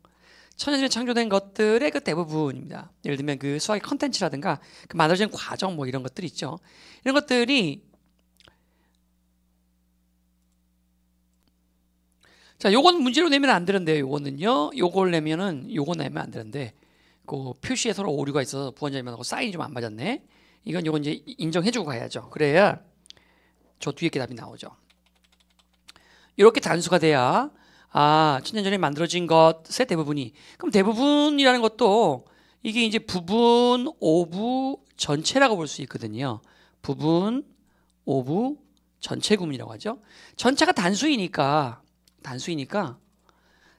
천년전에 창조된 것들의 그 대부분입니다. 예를 들면 그 수학의 컨텐츠라든가 그 만들어진 과정 뭐 이런 것들 있죠. 이런 것들이 자, 요건 문제로 내면 안 되는데요. 요거는요. 요걸 내면은 요거 내면 안 되는데 그 표시에 서로 오류가 있어서 부원장님하고 사인이 좀 안 맞았네. 요건 이제 인정해주고 가야죠. 그래야 저 뒤에 게 답이 나오죠. 이렇게 단수가 돼야 천년 전에 만들어진 것의 대부분이. 그럼 대부분이라는 것도 이게 이제 부분 오부 전체라고 볼 수 있거든요. 부분 오부 전체 구문이라고 하죠. 전체가 단수이니까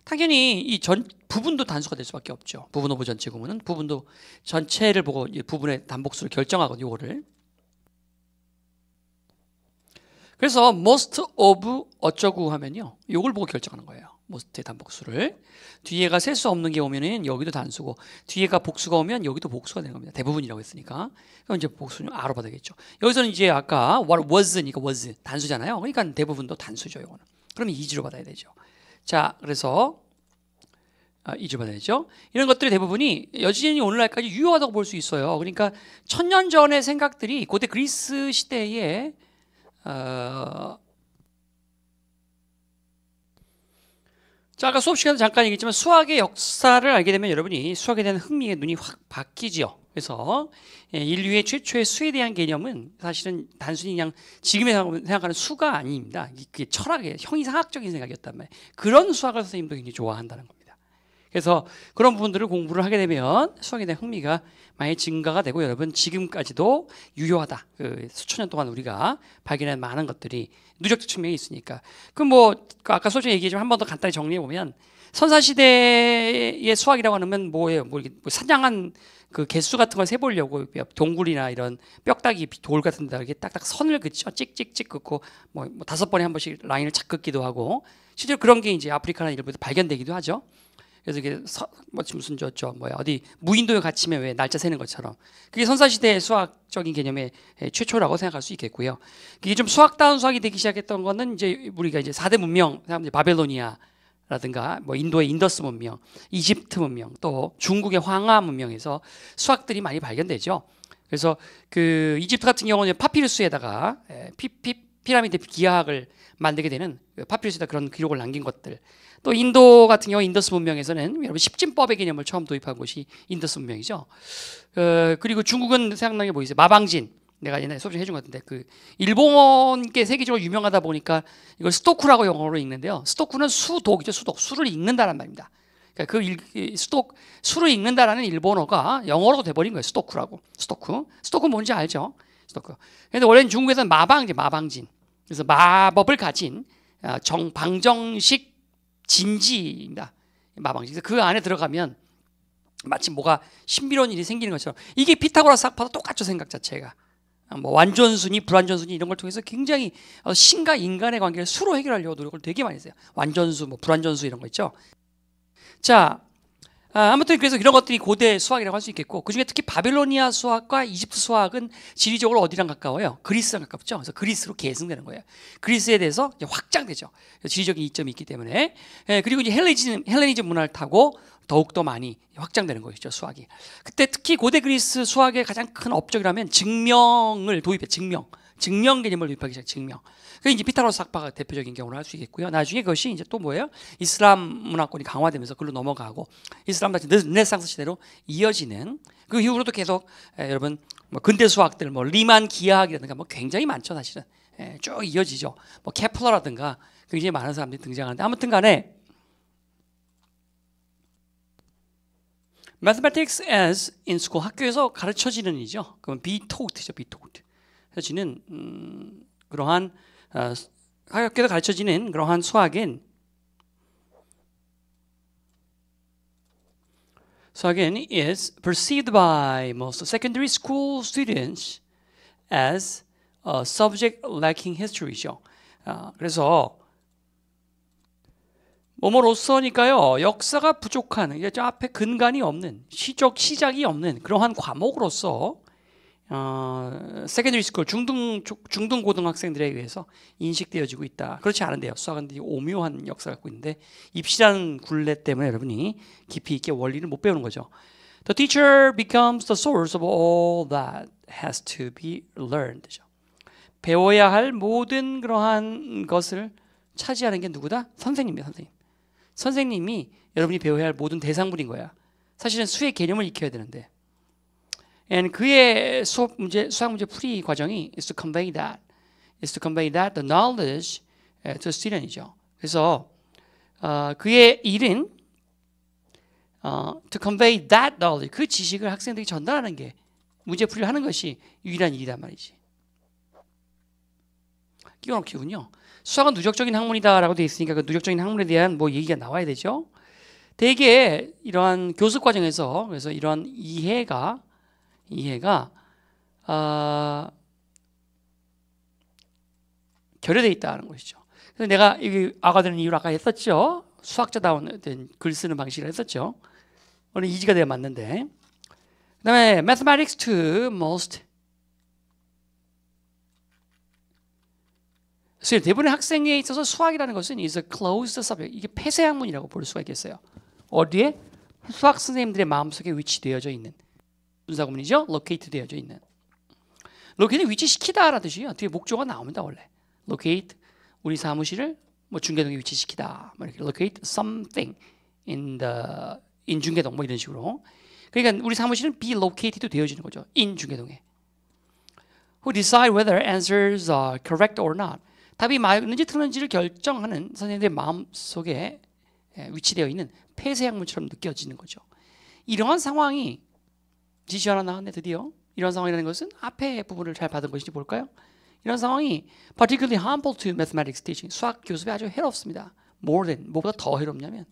당연히 이 부분도 단수가 될 수밖에 없죠. 부분 오브 전체 구문은 부분도 전체를 보고 부분의 단복수를 결정하거든요. 요거를. 그래서 most of 어쩌고 하면요. 요걸 보고 결정하는 거예요. most의 단복수를. 뒤에가 셀 수 없는 게 오면은 여기도 단수고 뒤에가 복수가 오면 여기도 복수가 되는 겁니다. 대부분이라고 했으니까. 그럼 이제 복수는 R로가 되겠죠. 여기서는 이제 아까 what was니까 was 단수잖아요. 그러니까 대부분도 단수죠. 요거는. 그럼 이지로 받아야 되죠. 자, 그래서 이지로 받아야 되죠. 이런 것들이 대부분이 여전히 오늘날까지 유효하다고 볼 수 있어요. 그러니까 천년 전의 생각들이 고대 그리스 시대에 자, 아까 수업 시간에 잠깐 얘기했지만 수학의 역사를 알게 되면 여러분이 수학에 대한 흥미의 눈이 확 바뀌죠. 그래서 인류의 최초의 수에 대한 개념은 사실은 단순히 그냥 지금에 생각하는 수가 아닙니다. 그게 철학의 형이상학적인 생각이었단 말이에요. 그런 수학을 선생님도 굉장히 좋아한다는 겁니다. 그래서 그런 부분들을 공부를 하게 되면 수학에 대한 흥미가 많이 증가가 되고 여러분 지금까지도 유효하다. 수천 년 동안 우리가 발견한 많은 것들이 누적적 측면이 있으니까. 아까 솔직히 얘기했지만 한 번 더 간단히 정리해 보면 선사시대의 수학이라고 하면 뭐예요? 사냥한 그 개수 같은 걸 세보려고 동굴이나 이런 뼈다귀 돌 같은 데다 이렇게 딱딱 선을 긋죠. 찍찍찍 긋고 뭐 5번에 한 번씩 라인을 착 긋기도 하고 실제로 그런 게 이제 아프리카나 이런 데서 발견되기도 하죠. 그래서 이게 무슨 어디 무인도에 갇히면 왜 날짜 세는 것처럼 그게 선사시대의 수학적인 개념의 최초라고 생각할 수 있겠고요. 그게 좀 수학다운 수학이 되기 시작했던 거는 이제 우리가 이제 4대 문명, 바벨로니아라든가 인도의 인더스 문명, 이집트 문명, 또 중국의 황하 문명에서 수학들이 많이 발견되죠. 그래서 그 이집트 같은 경우는 파피루스에다가 피라미드 기하학을 만들게 되는 파피루스에다 그런 기록을 남긴 것들. 또 인도 같은 경우 인더스 문명에서는 여러분 십진법의 개념을 처음 도입한 곳이 인더스 문명이죠. 그리고 중국은 생각나는 게 뭐 있어요? 마방진. 내가 옛날에 수업 중 해준 것 같은데 그 일본계 세계적으로 유명하다 보니까 이걸 스토쿠라고 영어로 읽는데요. 스토쿠는 수독이죠. 수를 읽는다란 말입니다. 그러니까 수를 읽는다라는 일본어가 영어로 돼버린 거예요. 스토쿠라고. 스토쿠 뭔지 알죠? 스토쿠. 근데 원래는 중국에서는 마방진. 그래서 마법을 가진 방정식 진지입니다. 마방식. 그래서 그 안에 들어가면 마치 뭐가 신비로운 일이 생기는 것처럼 이게 피타고라스 학파도 똑같죠. 생각 자체가. 완전순위, 불완전순위 이런 걸 통해서 굉장히 신과 인간의 관계를 수로 해결하려고 노력을 되게 많이 했어요. 완전수, 불완전수 이런 거 있죠. 자, 아무튼 그래서 이런 것들이 고대 수학이라고 할 수 있겠고 그중에 특히 바벨로니아 수학과 이집트 수학은 지리적으로 어디랑 가까워요? 그리스랑 가깝죠. 그래서 그리스로 계승되는 거예요. 그리스에 대해서 이제 확장되죠. 지리적인 이점이 있기 때문에. 그리고 이제 헬레니즘 문화를 타고 더욱더 많이 확장되는 것이죠. 수학이. 그때 특히 고대 그리스 수학의 가장 큰 업적이라면 증명을 도입해. 증명 개념을 도입하기 시작. 증명. 그게 이제 피타고라스 학파가 대표적인 경우로 할 수 있겠고요. 나중에 그것이 이제 또 뭐예요? 이슬람 문화권이 강화되면서 그걸로 넘어가고 이슬람 같은 르네상스 시대로 이어지는 그 이후로도 계속 여러분 근대 수학들 리만 기하학이라든가 굉장히 많죠. 사실은 쭉 이어지죠. 케플러라든가 굉장히 많은 사람들이 등장하는데 아무튼간에 mathematics as in school 학교에서 가르쳐지는 일이죠. 그러면 be taught죠. be taught. 가르쳐지는 그러한 학교에서 가르쳐지는 그러한 수학은 is perceived by most secondary school students as a subject lacking history죠. 그래서 뭐뭐로서니까요 역사가 부족한 이게 저 앞에 근간이 없는 시작이 없는 그러한 과목으로서 세컨더리 스쿨 중등 고등학생들에 의해서 인식되어지고 있다. 그렇지 않은데요. 수학은 오묘한 역사를 갖고 있는데 입시라는 굴레 때문에 여러분이 깊이 있게 원리를 못 배우는 거죠. The teacher becomes the source of all that has to be learned. 배워야 할 모든 그러한 것을 차지하는 게 누구다? 선생님이에요. 선생님. 선생님이 여러분이 배워야 할 모든 대상물인 거야. 사실은 수의 개념을 익혀야 되는데. And 그의 수학 문제 풀이 과정이 is to convey that the knowledge to student이죠. 그래서 그의 일은 to convey that knowledge, 그 지식을 학생들에게 전달하는 게 문제 풀이를 하는 것이 유일한 일이란 말이지. 끼워 넣기군요. 수학은 누적적인 학문이다라고 되어 있으니까 그 누적적인 학문에 대한 뭐 얘기가 나와야 되죠. 대개 이러한 교습 과정에서 그래서 이러한 이해가 결여되어 있다는 것이죠. 그래서 내가 이게 아가 되는 이유를 아까 했었죠. 수학자다운 글 쓰는 방식을 했었죠. 오늘 이지가 돼야 맞는데. 그다음에 mathematics to most. 그래서 대부분의 학생에 있어서 수학이라는 것은 is a closed subject. 이게 폐쇄 학문이라고 볼 수가 있겠어요. 어디에? 수학 선생님들의 마음속에 위치되어져 있는 분사구문이죠. locate 되어져 있는. locate 위치시키다라는 뜻이에요. 뒤에 목조가 나옵니다 원래. locate 우리 사무실을 뭐 중계동에 위치시키다. 뭐 이렇게 locate something in 중계동 뭐 이런 식으로. 그러니까 우리 사무실은 be located 되어지는 거죠. in 중계동에. Who decide whether answers are correct or not. 답이 맞는지 틀린지를 결정하는 선생님들의 마음속에 위치되어 있는 폐쇄학문처럼 느껴지는 거죠. 이러한 상황이 지시 하나 나왔네 드디어. 이런 상황이라는 것은 앞에 부분을 잘 받은 것인지 볼까요? 이런 상황이 particularly harmful to mathematics teaching. 수학 교습에 아주 해롭습니다. 뭐보다 더 해롭냐면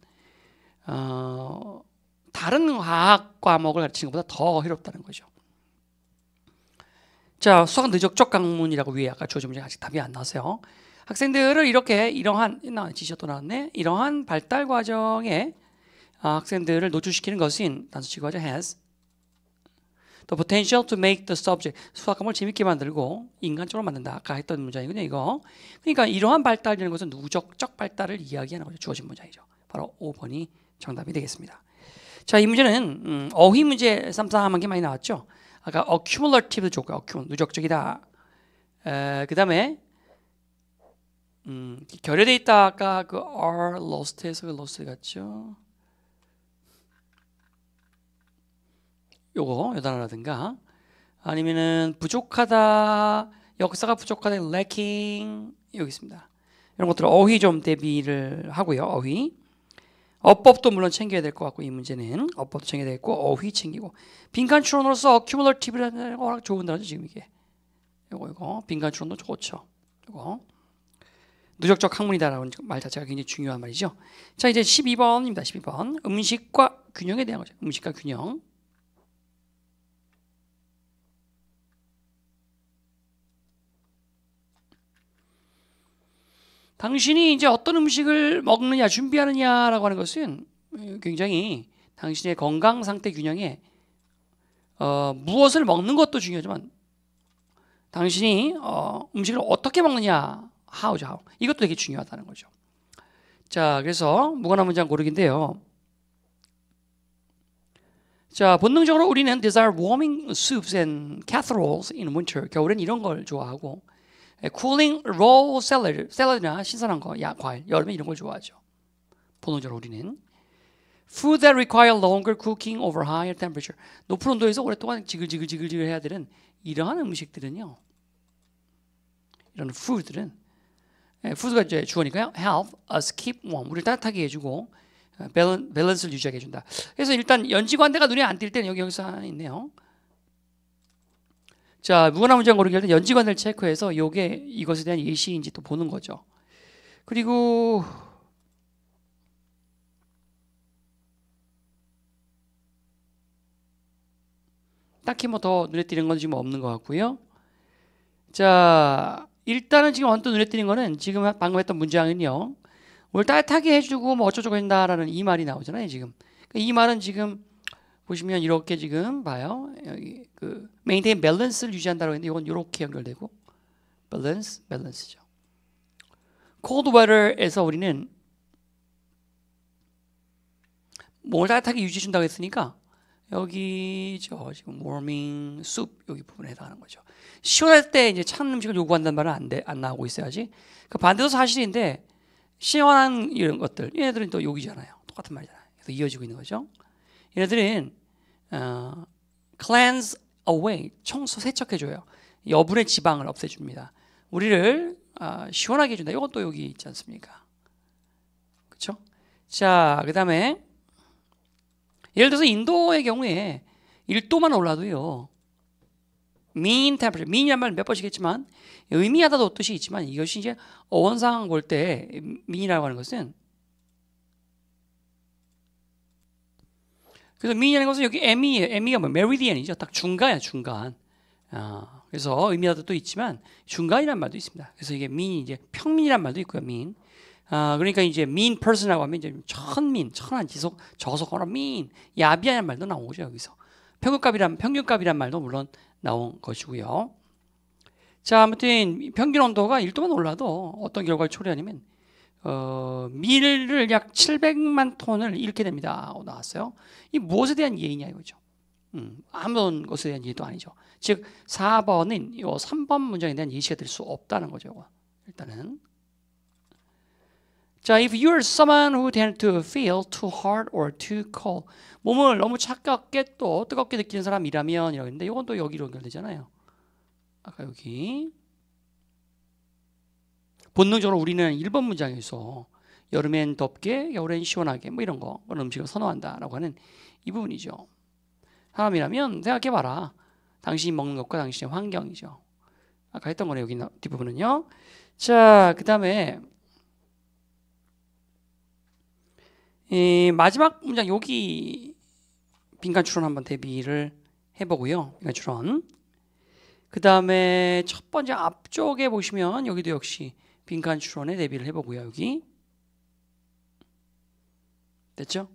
다른 화학 과목을 가르치는 것보다 더 해롭다는 거죠. 자, 수학 누적적 학문이라고 위에 아까 주어진 문제 아직 답이 안 나왔어요. 학생들을 이렇게 이러한 지시가 또 나왔네. 이러한 발달 과정에 학생들을 노출시키는 것인 단수치 과정 has the potential to make the subject. 수학 과목을 재밌게 만들고 인간적으로 만든다. 아까 했던 문장이군요, 이거. 그러니까 이러한 발달이라는 것은 누적적 발달을 이야기하는 거죠. 주어진 문장이죠. 바로 5번이 정답이 되겠습니다. 자, 이 문제는 어휘 문제 쌈쌈한 게 많이 나왔죠. 아까 accumulative도 좋고요. 누적적이다. 그 다음에 결여되어 있다. 아까 그 are lost에서 그 lost 같죠. 요거 단어라든가 아니면은 부족하다, 역사가 부족하다, lacking 여기 있습니다. 이런 것들 어휘 좀 대비를 하고요. 어휘. 어법도 물론 챙겨야 될 것 같고 이 문제는 어법도 챙겨야 되겠고 어휘 챙기고 빈칸 추론으로서 accumulative라는 거 좋은 단어죠 지금 이게. 이거 빈칸 추론도 좋죠. 이거 누적적 학문이다라는 말 자체가 굉장히 중요한 말이죠. 자 이제 12번입니다. 12번 음식과 균형에 대한 거죠. 음식과 균형. 당신이 이제 어떤 음식을 먹느냐, 준비하느냐라고 하는 것은 굉장히 당신의 건강 상태 균형에 무엇을 먹는 것도 중요하지만 당신이 음식을 어떻게 먹느냐, how. 이것도 되게 중요하다는 거죠. 자, 그래서 무관한 문장 고르기인데요. 자, 본능적으로 우리는 desire warming soups and casseroles in winter. 겨울엔 이런 걸 좋아하고 cooling raw 샐러드나 신선한 거, 과일, 여름에 이런 걸 좋아하죠. 본능적으로 우리는 food that require longer cooking over higher temperature. 높은 온도에서 오랫동안 지글지글 해야 되는 이러한 음식들은요. 이런 food들은 food가 이제 주어니까요. help us keep warm. 우리를 따뜻하게 해주고 밸런스를 유지하게 해준다. 그래서 일단 연지관대가 눈에 안 띌 때는 여기서 하나 있네요. 자, 무관한 문장 고르기 할 때 연지관을 체크해서 이것에 대한 예시인지 또 보는 거죠. 그리고 딱히 뭐 더 눈에 띄는 건 지금 없는 것 같고요. 자, 일단은 지금 언뜻 눈에 띄는 거는 지금 방금 했던 문장은요. 뭘 따뜻하게 해주고 뭐 어쩌고저쩌고 한다라는 이 말이 나오잖아요, 지금. 이 말은 지금 보시면 이렇게 지금 봐요. 여기 그 maintain balance를 유지한다고 했는데 이건 이렇게 연결되고 balance죠. cold weather에서 우리는 뭘 따뜻하게 유지해 준다고 했으니까 여기 지금 warming soup 여기 부분에 해당하는 거죠. 시원할 때 이제 찬 음식을 요구한다는 말은 안 나오고 있어야지. 그 반대도 사실인데
시원한 이런 것들, 얘네들은 또 욕이잖아요. 똑같은 말이잖아요. 그래서 이어지고 있는 거죠. 얘네들은 cleanse away, 청소, 세척해줘요. 여분의 지방을 없애줍니다. 우리를 시원하게 해준다. 이건 또 여기 있지 않습니까? 그렇죠? 자, 그 다음에 예를 들어서 인도의 경우에 1도만 올라도요, mean temperature, mean이란 말 몇 번씩 했지만 의미하다도 뜻이 있지만 이것이 이제 어원상 볼 때 mean이라고 하는 것은, 그래서 mean이라는 것은 여기 ME가 뭐 meridian이죠. 딱 중간이야, 중간. 그래서 의미하다도 있지만 중간이란 말도 있습니다. 그래서 이게 mean이 이제 평민이란 말도 있고요, mean. 그러니까 이제 mean person이라고 하면 이제 천민, 천한, 지속, 저속어나 mean, 야비한 말도 나오죠, 여기서. 평균값이란 말도 물론 나온 것이고요. 자, 아무튼 평균 온도가 1도만 올라도 어떤 결과를 초래하냐면 밀을 약 700만 톤을 잃게 됩니다. 나왔어요. 이 무엇에 대한 예의냐 이거죠. 아무런 것에 대한 예의도 아니죠. 즉 4번은 이 3번 문장에 대한 예시가 될 수 없다는 거죠. 일단은. 자, if you are someone who tend to feel too hot or too cold, 몸을 너무 차갑게 또 뜨겁게 느끼는 사람이라면 이러는데 이건 또 여기로 연결되잖아요. 아까 여기 본능적으로 우리는 1번 문장에서 여름엔 덥게, 겨울엔 시원하게 뭐 이런 거, 그런 음식을 선호한다라고 하는 이 부분이죠. 사람이라면 생각해봐라. 당신이 먹는 것과 당신의 환경이죠. 아까 했던 거네, 여기 뒷부분은요. 자, 그 다음에 마지막 문장 여기 빈칸 추론 한번 대비를 해보고요. 빈칸 추론. 그 다음에 첫 번째 앞쪽에 보시면 여기도 역시 빈칸 추론에 대비를 해보고요. 여기 됐죠?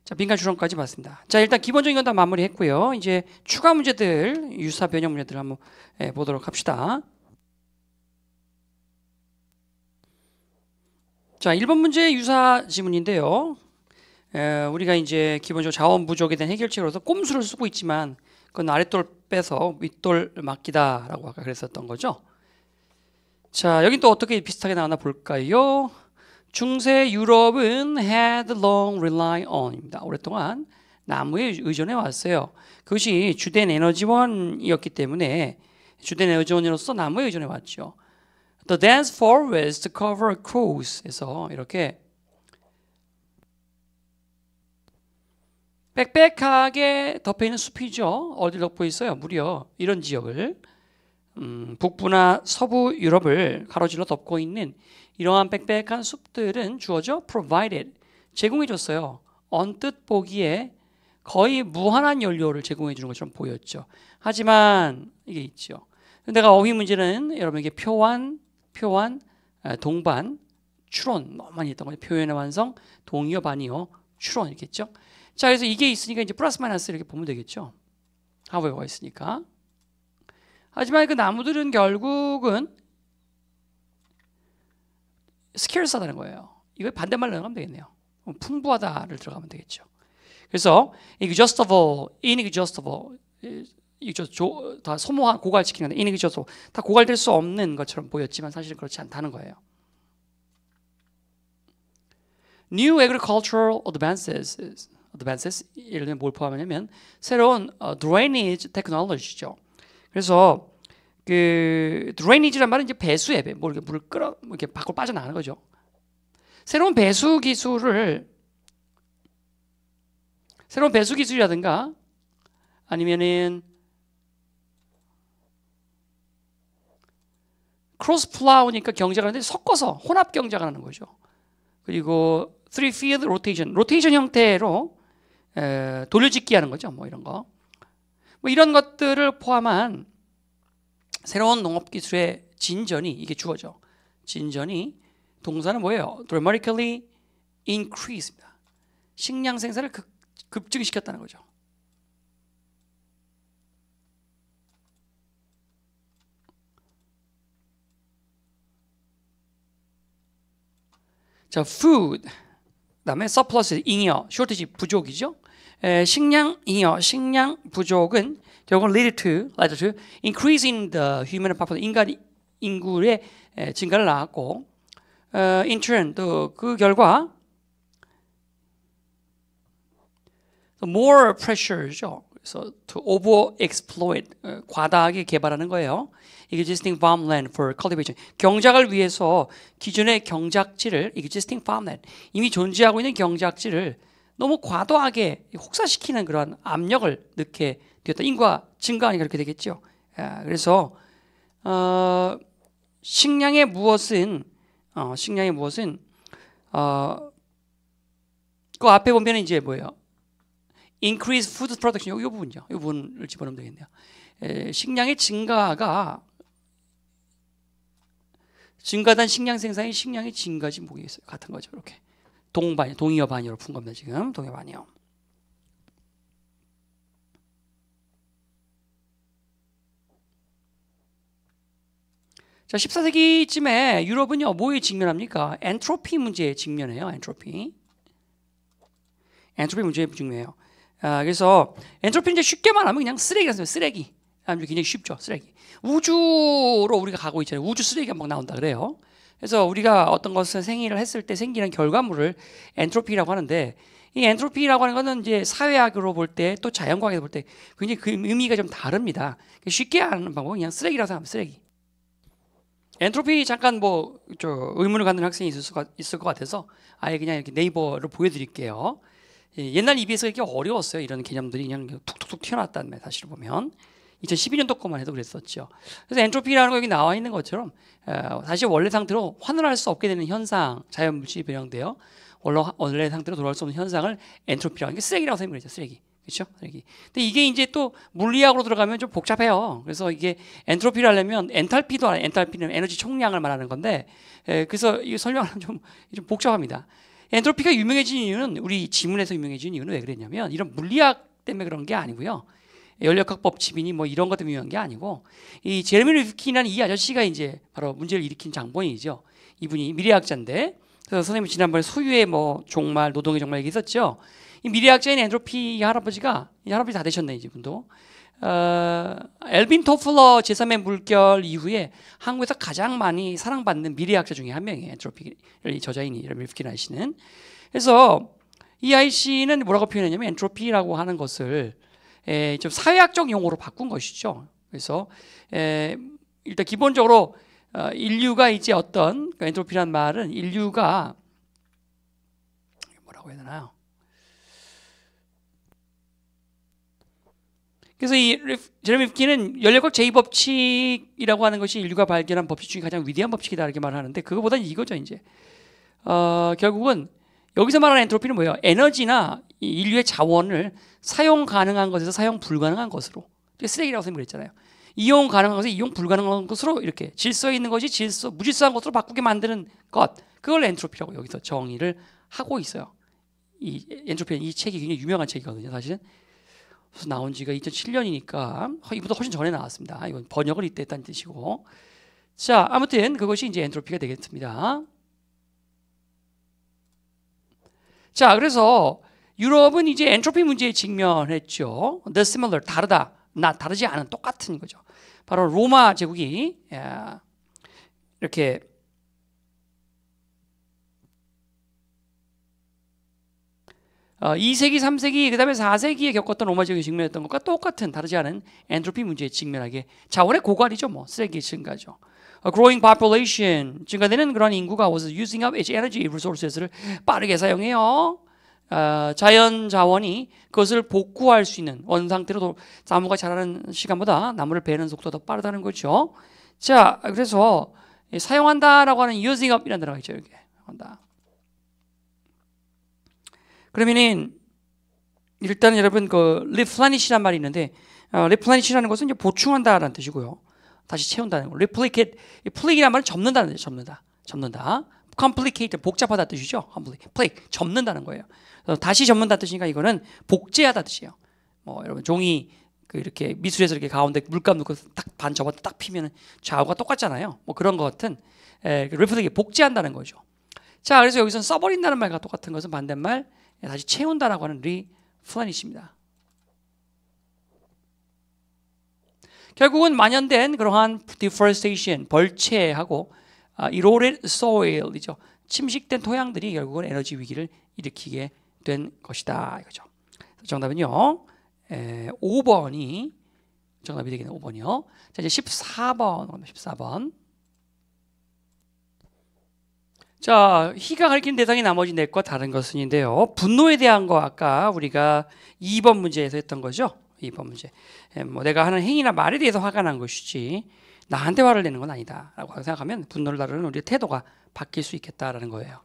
자, 빈칸 추론까지 봤습니다. 자, 일단 기본적인 건 다 마무리했고요. 이제 추가 문제들, 유사 변형 문제들 한번 보도록 합시다. 자, 1번 문제 유사 지문인데요. 우리가 이제 기본적으로 자원 부족에 대한 해결책으로서 꼼수를 쓰고 있지만 그건 아랫돌 빼서 윗돌 맡기다라고 아까 그랬었던 거죠. 자, 여긴 또 어떻게 비슷하게 나오나 볼까요? 중세 유럽은 had long rely on입니다. 오랫동안 나무에 의존해 왔어요. 그것이 주된 에너지원이었기 때문에 주된 에너지원으로서 나무에 의존해 왔죠. The dense forest cover crows.에서 이렇게 빽빽하게 덮여있는 숲이죠. 어딜 덮여 있어요? 무려 이런 지역을 북부나 서부 유럽을 가로질러 덮고 있는 이러한 빽빽한 숲들은 주어져 provided, 제공해줬어요. 언뜻 보기에 거의 무한한 연료를 제공해주는 것처럼 보였죠. 하지만 이게 있죠. 내가 어휘 문제는 여러분에게 표환, 동반, 추론 너무 많이 했던 거죠. 표현의 완성, 동의어, 반의어, 추론 이렇게 했죠. 자, 그래서 이게 있으니까 이제 플러스 마이너스 이렇게 보면 되겠죠. however가 있으니까. 하지만 그 나무들은 결국은 scarce하다는 거예요. 이거 반대말로 들어가면 되겠네요. 풍부하다를 들어가면 되겠죠. 그래서 inexhaustible, inexhaustible, 다 소모한 고갈시키는 건데 inexhaustible, 다 고갈될 수 없는 것처럼 보였지만 사실은 그렇지 않다는 거예요. New agricultural advances, 예를 들면 뭘 포함하냐면 새로운 drainage technology죠. 그래서 그 drainage란 말은 이제 배수예요. 뭐 이렇게 물을 끌어 이렇게 밖으로 빠져나가는 거죠. 새로운 배수 기술이라든가 아니면은 크로스 플라우니까 경작을 하는데 섞어서 혼합 경작을 하는 거죠. 그리고 3-field 로테이션 형태로 돌려짓기 하는 거죠. 뭐 이런 거. 뭐 이런 것들을 포함한 새로운 농업 기술의 진전이 이게 주어져. 진전이 동사는 뭐예요? dramatically increase입니다. 식량 생산을 급증시켰다는 거죠. 자, food. 그다음에 surplus, 잉여, shortage, 부족이죠. 식량 부족은 결국은 lead to increase in the human population, 인간 인구의 증가를 낳았고 in turn 또 그 결과 more pressure죠. 그래서 to over exploit 과다하게 개발하는 거예요. existing farmland for cultivation 경작을 위해서 기존의 경작지를 existing farmland 이미 존재하고 있는 경작지를 너무 과도하게 혹사시키는 그런 압력을 넣게 되었다. 인구가 증가하니까 그렇게 되겠죠. 그래서 식량의 무엇은 그 앞에 보면 이제 뭐예요? increase food production 이 부분이죠. 이 부분을 집어넣으면 되겠네요. 식량의 증가된 식량 생산이 식량의 증가지 뭐겠어요? 같은 거죠. 이렇게 동의어 반의어로 푼 겁니다. 지금 동의어 반의어. 자, 14세기쯤에 유럽은요 뭐에 직면합니까? 엔트로피 문제에 직면해요. 엔트로피 문제에 직면해요. 그래서 엔트로피 이제 쉽게 말하면 그냥 쓰레기라는 거예요. 쓰레기. 굉장히 쉽죠. 쓰레기. 우주로 우리가 가고 있잖아요. 우주 쓰레기가 막 나온다 그래요. 그래서 우리가 어떤 것을 생일을 했을 때 생기는 결과물을 엔트로피라고 하는데 이 엔트로피라고 하는 것은 이제 사회학으로 볼 때 또 자연과학에서 볼 때 굉장히 그 의미가 좀 다릅니다. 쉽게 하는 방법은 그냥 쓰레기라고 생각하면 쓰레기. 엔트로피 잠깐 의문을 갖는 학생이 있을 것 같아서 아예 그냥 이렇게 네이버를 보여드릴게요. 옛날 EBS가 이렇게 어려웠어요. 이런 개념들이 그냥 툭툭툭 튀어나왔다는 말 사실을 보면 2012년도 것만 해도 그랬었죠. 그래서 엔트로피라는 거 여기 나와 있는 것처럼 사실 원래 상태로 환원할 수 없게 되는 현상, 자연물질이 변형되어 원래 상태로 돌아올 수 없는 현상을 엔트로피라고 하는 게 쓰레기라고 생각을 했죠. 쓰레기. 그렇죠? 쓰레기. 근데 이게 이제 또 물리학으로 들어가면 좀 복잡해요. 그래서 이게 엔트로피를 하려면 엔탈피는 에너지 총량을 말하는 건데 그래서 이거 설명하면 좀 복잡합니다. 엔트로피가 유명해진 이유는 우리 지문에서 유명해진 이유는 왜 그랬냐면 이런 물리학 때문에 그런 게 아니고요. 연력학 법칙이니 뭐 이런 것 때문에 유명한 게 아니고 이 제레미 리프킨이라는 이 아저씨가 이제 바로 문제를 일으킨 장본인이죠. 이분이 미래학자인데 그래서 선생님이 지난번에 소유의 종말, 노동의 종말 얘기했었죠. 이 미래학자인 엔트로피 할아버지가 이 할아버지 다 되셨네 이분도. 엘빈 토플러 제3의 물결 이후에 한국에서 가장 많이 사랑받는 미래학자 중에 한 명이에요. 엔트로피를 저자인 리프킨 아저씨는. 그래서 이 아저씨는 뭐라고 표현했냐면 엔트로피라고 하는 것을 좀 사회학적 용어로 바꾼 것이죠. 그래서 일단 기본적으로 인류가 이제 어떤 엔트로피란 말은 인류가 뭐라고 해야 되나요? 그래서 이 제레미 리프킨은 연력학 제2법칙이라고 하는 것이 인류가 발견한 법칙 중에 가장 위대한 법칙이다 이렇게 말을 하는데 그거보다는 이거죠 이제 결국은 여기서 말하는 엔트로피는 뭐예요? 에너지나 인류의 자원을 사용 가능한 것에서 사용 불가능한 것으로 쓰레기라고 생각했잖아요. 이용 가능한 것에서 이용 불가능한 것으로 이렇게 질서에 있는 것이 무질서한 것으로 바꾸게 만드는 것 그걸 엔트로피라고 여기서 정의를 하고 있어요. 이 엔트로피 이 책이 굉장히 유명한 책이거든요. 사실은 그래서 나온 지가 2007년이니까 이보다 훨씬 전에 나왔습니다. 이건 번역을 이때 했다는 뜻이고 자 아무튼 그것이 이제 엔트로피가 되겠습니다. 자 그래서 유럽은 이제 엔트로피 문제에 직면했죠. The similar 다르다, 다르지 않은 똑같은 거죠. 바로 로마 제국이 이렇게 2세기, 3세기, 그 다음에 4세기에 겪었던 로마 제국이 직면했던 것과 똑같은 다르지 않은 엔트로피 문제에 직면하게 자원의 고갈이죠. 쓰레기 증가죠. Growing population 증가되는 그런 인구가 was using up its energy resources를 빠르게 사용해요. 자연 자원이 그것을 복구할 수 있는 원상태로 나무가 자라는 시간보다 나무를 베는 속도가 더 빠르다는 거죠. 자, 그래서 사용한다라고 하는 using up이라는 단어가 있죠. 이렇게 한다. 그러면은 일단 여러분 그 replenish라는 말이 있는데 replenish라는 것은 이제 보충한다라는 뜻이고요. 다시 채운다는 거. replicate, 플릭이라는 말은 접는다는 뜻이죠. 접는다. complicate, 복잡하다 뜻이죠. complicate, 접는다는 거예요. 다시 접는다는 뜻이니까 이거는 복제하다 뜻이에요. 여러분 종이 이렇게 미술에서 이렇게 가운데 물감 넣고 딱 반 접었다 딱 피면은 좌우가 똑같잖아요. 그런 것 같은 replicate, 복제한다는 거죠. 자, 그래서 여기서는 써버린다는 말과 똑같은 것은 반대말 다시 채운다라고 하는 replenish입니다. 결국은 만연된 그러한 deforestation, 벌채하고 eroded soil이죠. 침식된 토양들이 결국은 에너지 위기를 일으키게 된 것이다 이거죠. 정답은요 5번이 정답이 되겠네요. 5번이요. 자, 이제 14번. 자, 희가 가리키는 대상이 나머지 넷과 다른 것은인데요. 분노에 대한 거 아까 우리가 2번 문제에서 했던 거죠. 2번 문제. 뭐 내가 하는 행위나 말에 대해서 화가 난 것이지 나한테 화를 내는 건 아니다라고 생각하면 분노를 다루는 우리의 태도가 바뀔 수 있겠다라는 거예요.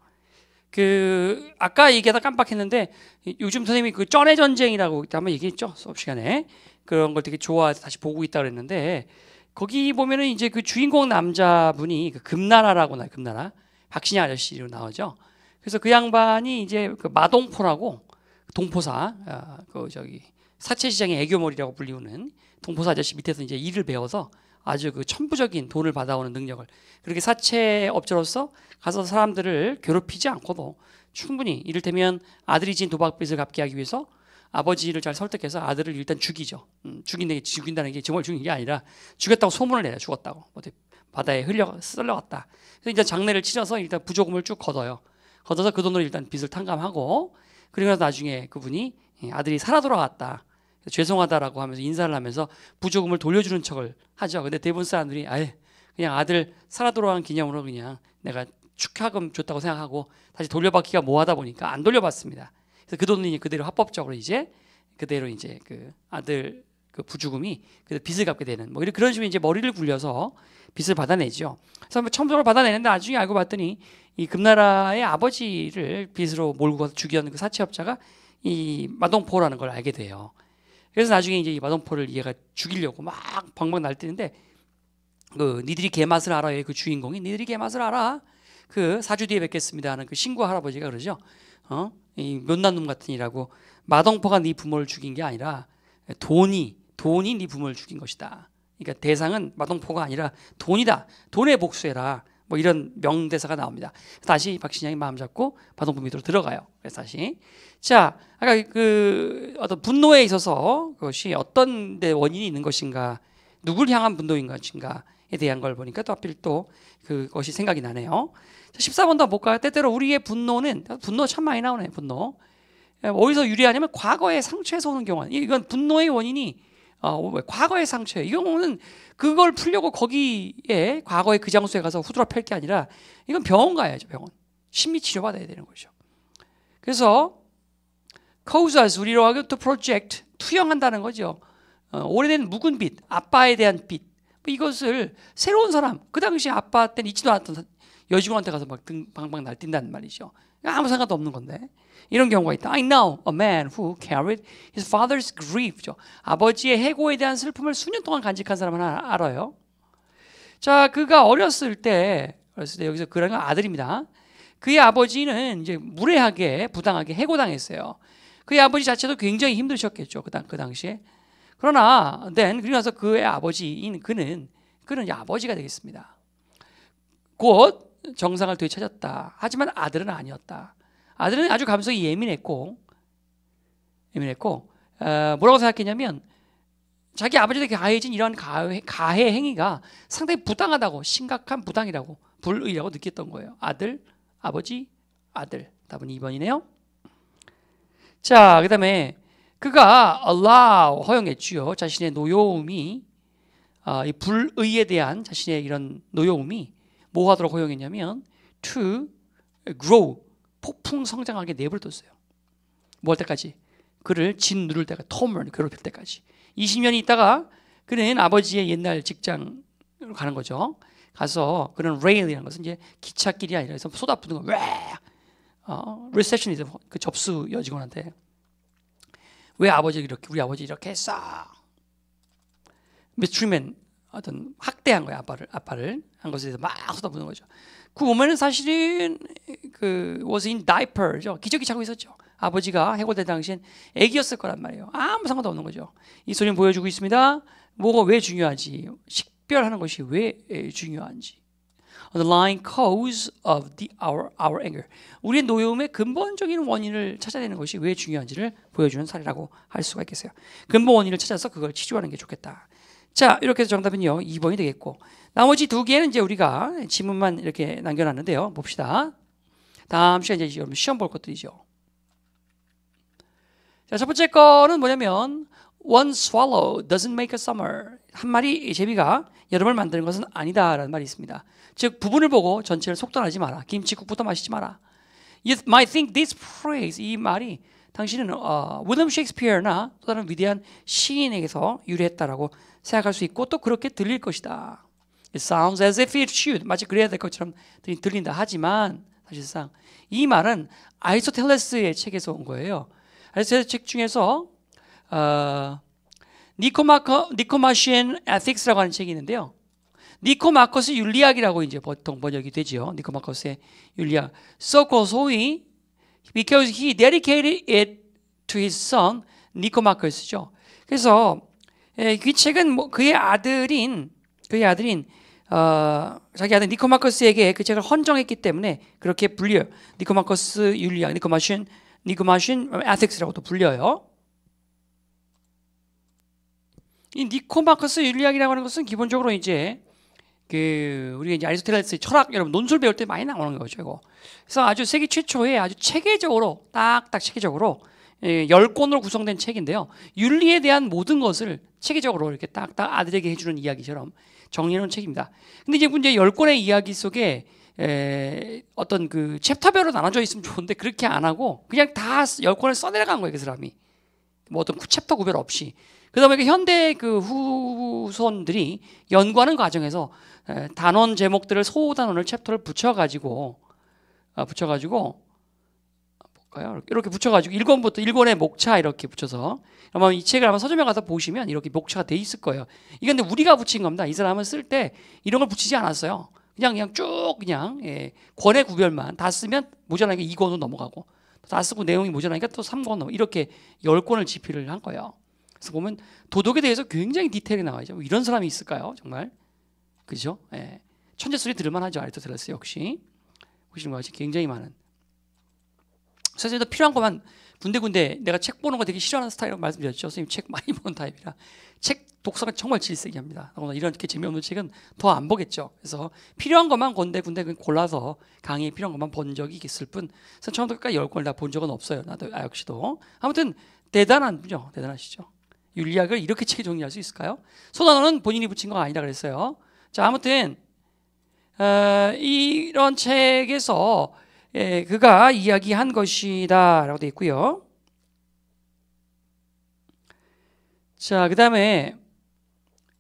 그 아까 얘기하다 깜빡했는데 요즘 선생님이 그 쩐의 전쟁이라고 한번 얘기했죠. 수업 시간에. 그런 걸 되게 좋아해서 다시 보고 있다 그랬는데 거기 보면은 이제 그 주인공 남자분이 그 금나라라고 나요. 금나라. 박신양 아저씨로 나오죠. 그래서 그 양반이 이제 그 마동포라고 동포사 그 저기 사채시장의 애교머리라고 불리우는 동포사 아저씨 밑에서 이제 일을 배워서 아주 그 천부적인 돈을 받아오는 능력을 그렇게 사채업자로서 가서 사람들을 괴롭히지 않고도 충분히 이를테면 아들이 진 도박빚을 갚게 하기 위해서 아버지를 잘 설득해서 아들을 일단 죽이죠. 죽인다는 게 정말 죽인 게 아니라 죽였다고 소문을 내요. 죽었다고. 바다에 쓸려갔다. 그래서 이제 장례를 치러서 일단 부조금을 쭉 걷어요. 걷어서 그 돈으로 일단 빚을 탕감하고 그리고 나서 나중에 그분이 아들이 살아 돌아왔다. 죄송하다라고 하면서 인사를 하면서 부조금을 돌려주는 척을 하죠. 근데 대부분 사람들이 아예 그냥 아들 살아 돌아온 기념으로 그냥 내가 축하금 줬다고 생각하고 다시 돌려받기가 뭐하다 보니까 안 돌려받습니다. 그래서 그 돈이 그대로 합법적으로 이제 그대로 이제 그 아들 그 부주금이 그 빚을 갚게 되는 뭐 그런 식으로 이제 머리를 굴려서 빚을 받아내죠. 그래서 뭐 처음적으로 받아내는데 나중에 알고 봤더니 이 금나라의 아버지를 빚으로 몰고 가서 죽였는 그 사채업자가 이 마동포라는 걸 알게 돼요. 그래서 나중에 이제 이 마동포를 얘가 죽이려고 막 방방 날뛰는데 그 니들이 개맛을 알아요. 그 주인공이 니들이 개맛을 알아. 그 4주 뒤에 뵙겠습니다 하는 그 신구 할아버지가 그러죠. 이 못난 놈 같으니라고 마동포가 네 부모를 죽인 게 아니라 돈이 네 부모를 죽인 것이다. 그러니까 대상은 마동포가 아니라 돈이다. 돈에 복수해라. 뭐 이런 명대사가 나옵니다. 다시 박신양이 마음 잡고 마동포 밑으로 들어가요. 그래서 다시 자 아까 그 어떤 분노에 있어서 그것이 어떤 데 원인이 있는 것인가, 누굴 향한 분노인 것인가에 대한 걸 보니까 또 하필 또 그것이 생각이 나네요. 자, 14번도 한번 볼까요? 때때로 우리의 분노 참 많이 나오네요. 분노 어디서 유래하냐면 과거의 상처에서 오는 경우. 이건 분노의 원인이 과거의 상처예요. 이 경우는 그걸 풀려고 거기에 과거의 그 장소에 가서 후드라 팰 게 아니라 이건 병원 가야죠. 병원. 심리 치료 받아야 되는 거죠. 그래서 cause us 우리로 하여 to project 투영한다는 거죠. 오래된 묵은 빚, 아빠에 대한 빚. 이것을 새로운 사람, 그 당시 아빠 때는 있지도 않았던 여직원한테 가서 막 방방 날뛴다는 말이죠. 아무 상관도 없는 건데 이런 경우가 있다. I know a man who carried his father's grief. 아버지의 해고에 대한 슬픔을 수년 동안 간직한 사람을 알아요. 자, 그가 어렸을 때 여기서 그런 건 아들입니다. 그의 아버지는 이제 무례하게 부당하게 해고당했어요. 그의 아버지 자체도 굉장히 힘드셨겠죠. 그 당시에. 그러나 그리고 나서 그의 아버지인 그는 이제 아버지가 되겠습니다. 곧 정상을 되찾았다. 하지만 아들은 아니었다. 아들은 아주 감성이 예민했고 뭐라고 생각했냐면 자기 아버지에게 가해진 이런 가해 행위가 상당히 부당하다고, 심각한 부당이라고, 불의라고 느꼈던 거예요. 아들, 아버지, 아들. 답은 2번이네요. 자, 그 다음에 그가 allow, 허용했지요. 자신의 노여움이 이 불의에 대한 자신의 이런 노여움이 뭐 하도록 허용했냐면 to grow, 폭풍 성장하게 내버려뒀어요. 뭐 할 때까지? 그를 짓누를 때까지, torment, 괴롭힐 때까지. 20년이 있다가 그는 아버지의 옛날 직장으로 가는 거죠. 가서 그런 rail이라는 것은 이제 기찻길이 아니라 그래서 쏟아부는 거, receptionist, 그 접수 여직원한테 왜 우리 아버지 이렇게 했어? 미스트리맨 어떤 학대한 거야, 아빠를 한 것에 대해서 막 쏟아부는 거죠. 그 보면은 사실은 그 was in diaper죠. 기저귀 차고 있었죠. 아버지가 해고될 당시엔 애기였을 거란 말이에요. 아무 상관도 없는 거죠. 이 소리는 보여주고 있습니다. 뭐가 왜 중요하지? 식별하는 것이 왜 중요한지. Underlying cause of our anger. 우리의 노여움의 근본적인 원인을 찾아내는 것이 왜 중요한지를 보여주는 사례라고 할 수가 있겠어요. 근본 원인을 찾아서 그걸 치료하는 게 좋겠다. 자, 이렇게 해서 정답은요 2번이 되겠고, 나머지 두 개는 이제 우리가 지문만 이렇게 남겨놨는데요. 봅시다. 다음 시간에 이제 여러분 시험 볼 것들이죠. 자, 첫 번째 거는 뭐냐면 One swallow doesn't make a summer. 한 마리 제비가 여름을 만드는 것은 아니다라는 말이 있습니다. 즉 부분을 보고 전체를 속단하지 마라. 김치국부터 마시지 마라. You might think this phrase, 이 말이 당신은 윌리엄 셰익스피어나 또 다른 위대한 시인에게서 유래했다라고 생각할 수 있고 또 그렇게 들릴 것이다. It sounds as if it should. 마치 그래야 될 것처럼 들린다. 하지만 사실상 이 말은 아리스토텔레스의 책에서 온 거예요. 아리스토텔레스 책 중에서 니코마시안 에틱스라고 하는 책이 있는데요. 니코마커스 윤리학이라고 이제 보통 번역이 되죠. 니코마커스의 윤리학. 소위 because he dedicated it to his son 니코마커스죠. 그래서 그 책은 뭐 그의 아들인 자기 아들 니코마커스에게 그 책을 헌정했기 때문에 그렇게 불려요. 니코마커스 윤리학, 니코마시안 에틱스라고도 불려요. 이 니코마커스 윤리학이라고 하는 것은 기본적으로 이제 우리가 이제 아리스토텔레스의 철학 여러분 논술 배울 때 많이 나오는 거죠. 이거. 그래서 아주 세계 최초의 아주 체계적으로 딱딱 체계적으로 10권으로 구성된 책인데요. 윤리에 대한 모든 것을 체계적으로 이렇게 딱딱 아들에게 해주는 이야기처럼 정리해놓은 책입니다. 근데 이제 문제 10권의 이야기 속에 어떤 그 챕터별로 나눠져 있으면 좋은데 그렇게 안 하고 그냥 다 10권을 써내려간 거예요. 그 사람이. 뭐 어떤 챕터 구별 없이. 그러다 보니까 현대 그 후손들이 연구하는 과정에서 단원 제목들을 소단원을 챕터를 붙여가지고 볼까요? 이렇게 붙여가지고 1권부터 1권의 목차 이렇게 붙여서 아마 이 책을 아마 서점에 가서 보시면 이렇게 목차가 돼 있을 거예요. 이게 근데 우리가 붙인 겁니다. 이 사람은 쓸 때 이런 걸 붙이지 않았어요. 그냥 쭉 그냥 권의 구별만 다 쓰면 모자라니까 2권으로 넘어가고 다 쓰고 내용이 모자라니까 또 3권 넘어 이렇게 10권을 집필을 한 거예요. 그래서 보면 도덕에 대해서 굉장히 디테일이 나와요. 이런 사람이 있을까요? 정말 그죠? 천재 소리 들을만 하죠. 아리스토텔레스 역시 보시는 것 같이 굉장히 많은 선생님도 필요한 것만 군데군데 내가 책 보는 거 되게 싫어하는 스타일이라고 말씀드렸죠. 선생님 책 많이 보는 타입이라 책 독서가 정말 질색이 합니다. 이렇게 재미없는 책은 더 안 보겠죠. 그래서 필요한 것만 군데 골라서 강의에 필요한 것만 본 적이 있을 뿐 그래서 처음부터 끝까지 10권을 다 본 적은 없어요. 나도 역시도. 아무튼 대단하시죠. 윤리학을 이렇게 책에 정리할 수 있을까요? 소단원은 본인이 붙인 거 아니다 그랬어요. 자, 아무튼 이런 책에서 그가 이야기한 것이다 라고 되어 있고요. 자, 그 다음에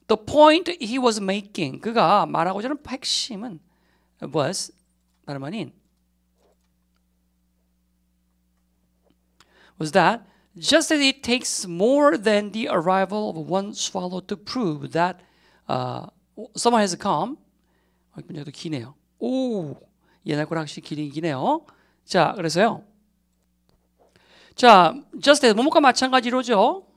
The point he was making, 그가 말하고자 하는 핵심은 was 다름 아닌 was that just as it takes more than the arrival of one swallow to prove that summer has come. 문제도 기네요. 오, 옛날 거랑 확실히 기네요. 자, 그래서요. 자, just as 뭐뭐가 마찬가지로죠.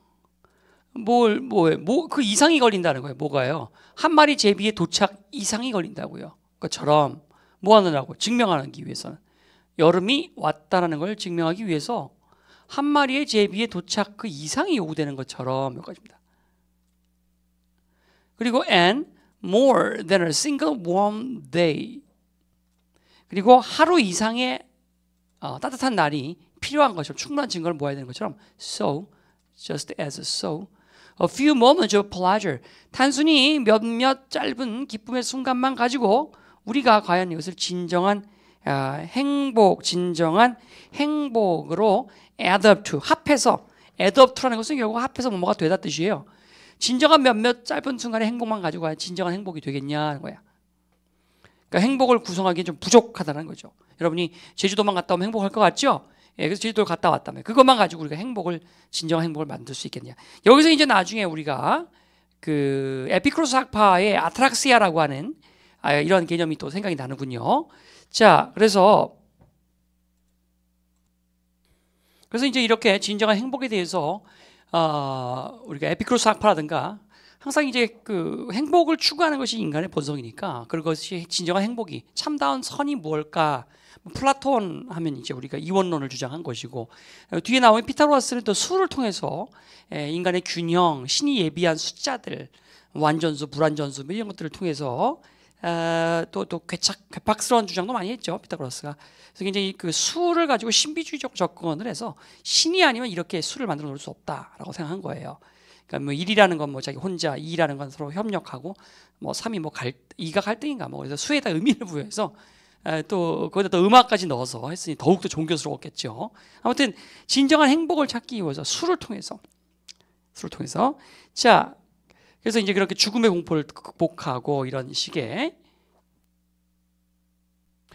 그 이상이 걸린다는 거예요. 뭐가요? 한 마리 제비의 도착 이상이 걸린다고요. 그것처럼 뭐 하느라고 증명하기 위해서는 여름이 왔다라는 걸 증명하기 위해서 한 마리의 제비의 도착 그 이상이 요구되는 것처럼 몇 가지입니다. 그리고 and more than a single warm day. 그리고 하루 이상의 따뜻한 날이 필요한 것처럼 충분한 증거를 모아야 되는 것처럼 so, just as so, a few moments of pleasure. 단순히 몇몇 짧은 기쁨의 순간만 가지고 우리가 과연 이것을 진정한 행복으로 add up to, 합해서 add up to라는 것은 결국 합해서 뭐가 되다 뜻이에요. 진정한 몇몇 짧은 순간의 행복만 가지고 과연 진정한 행복이 되겠냐는 거야. 그러니까 행복을 구성하기엔 좀 부족하다는 거죠. 여러분이 제주도만 갔다 오면 행복할 것 같죠? 그래서 제주도를 갔다 왔다면 그것만 가지고 우리가 진정한 행복을 만들 수 있겠냐. 여기서 이제 나중에 우리가 그 에피쿠로스 학파의 아트락시아라고 하는 이런 개념이 또 생각이 나는군요. 자, 그래서 이제 이렇게 진정한 행복에 대해서 우리가 에피쿠로스 학파라든가 항상 이제 그 행복을 추구하는 것이 인간의 본성이니까 그것이 진정한 행복이 참다운 선이 무엇일까? 플라톤 하면 이제 우리가 이원론을 주장한 것이고 뒤에 나오는 피타고라스는 또 수를 통해서 인간의 균형, 신이 예비한 숫자들 완전수, 불완전수 뭐 이런 것들을 통해서 또 괴팍스러운 주장도 많이 했죠, 피타고라스가. 그래서 굉장히 그 수를 가지고 신비주의적 접근을 해서 신이 아니면 이렇게 수를 만들어 놓을 수 없다라고 생각한 거예요. 그러니까 뭐 1이라는 건 뭐 자기 혼자, 2라는 건 서로 협력하고, 뭐 3이 뭐 2가 갈등인가 뭐, 그래서 수에다 의미를 부여해서 또 거기다 또 음악까지 넣어서 했으니 더욱더 종교스러웠겠죠. 아무튼 진정한 행복을 찾기 위해서 수를 통해서 자, 그래서 이제 그렇게 죽음의 공포를 극복하고 이런 식의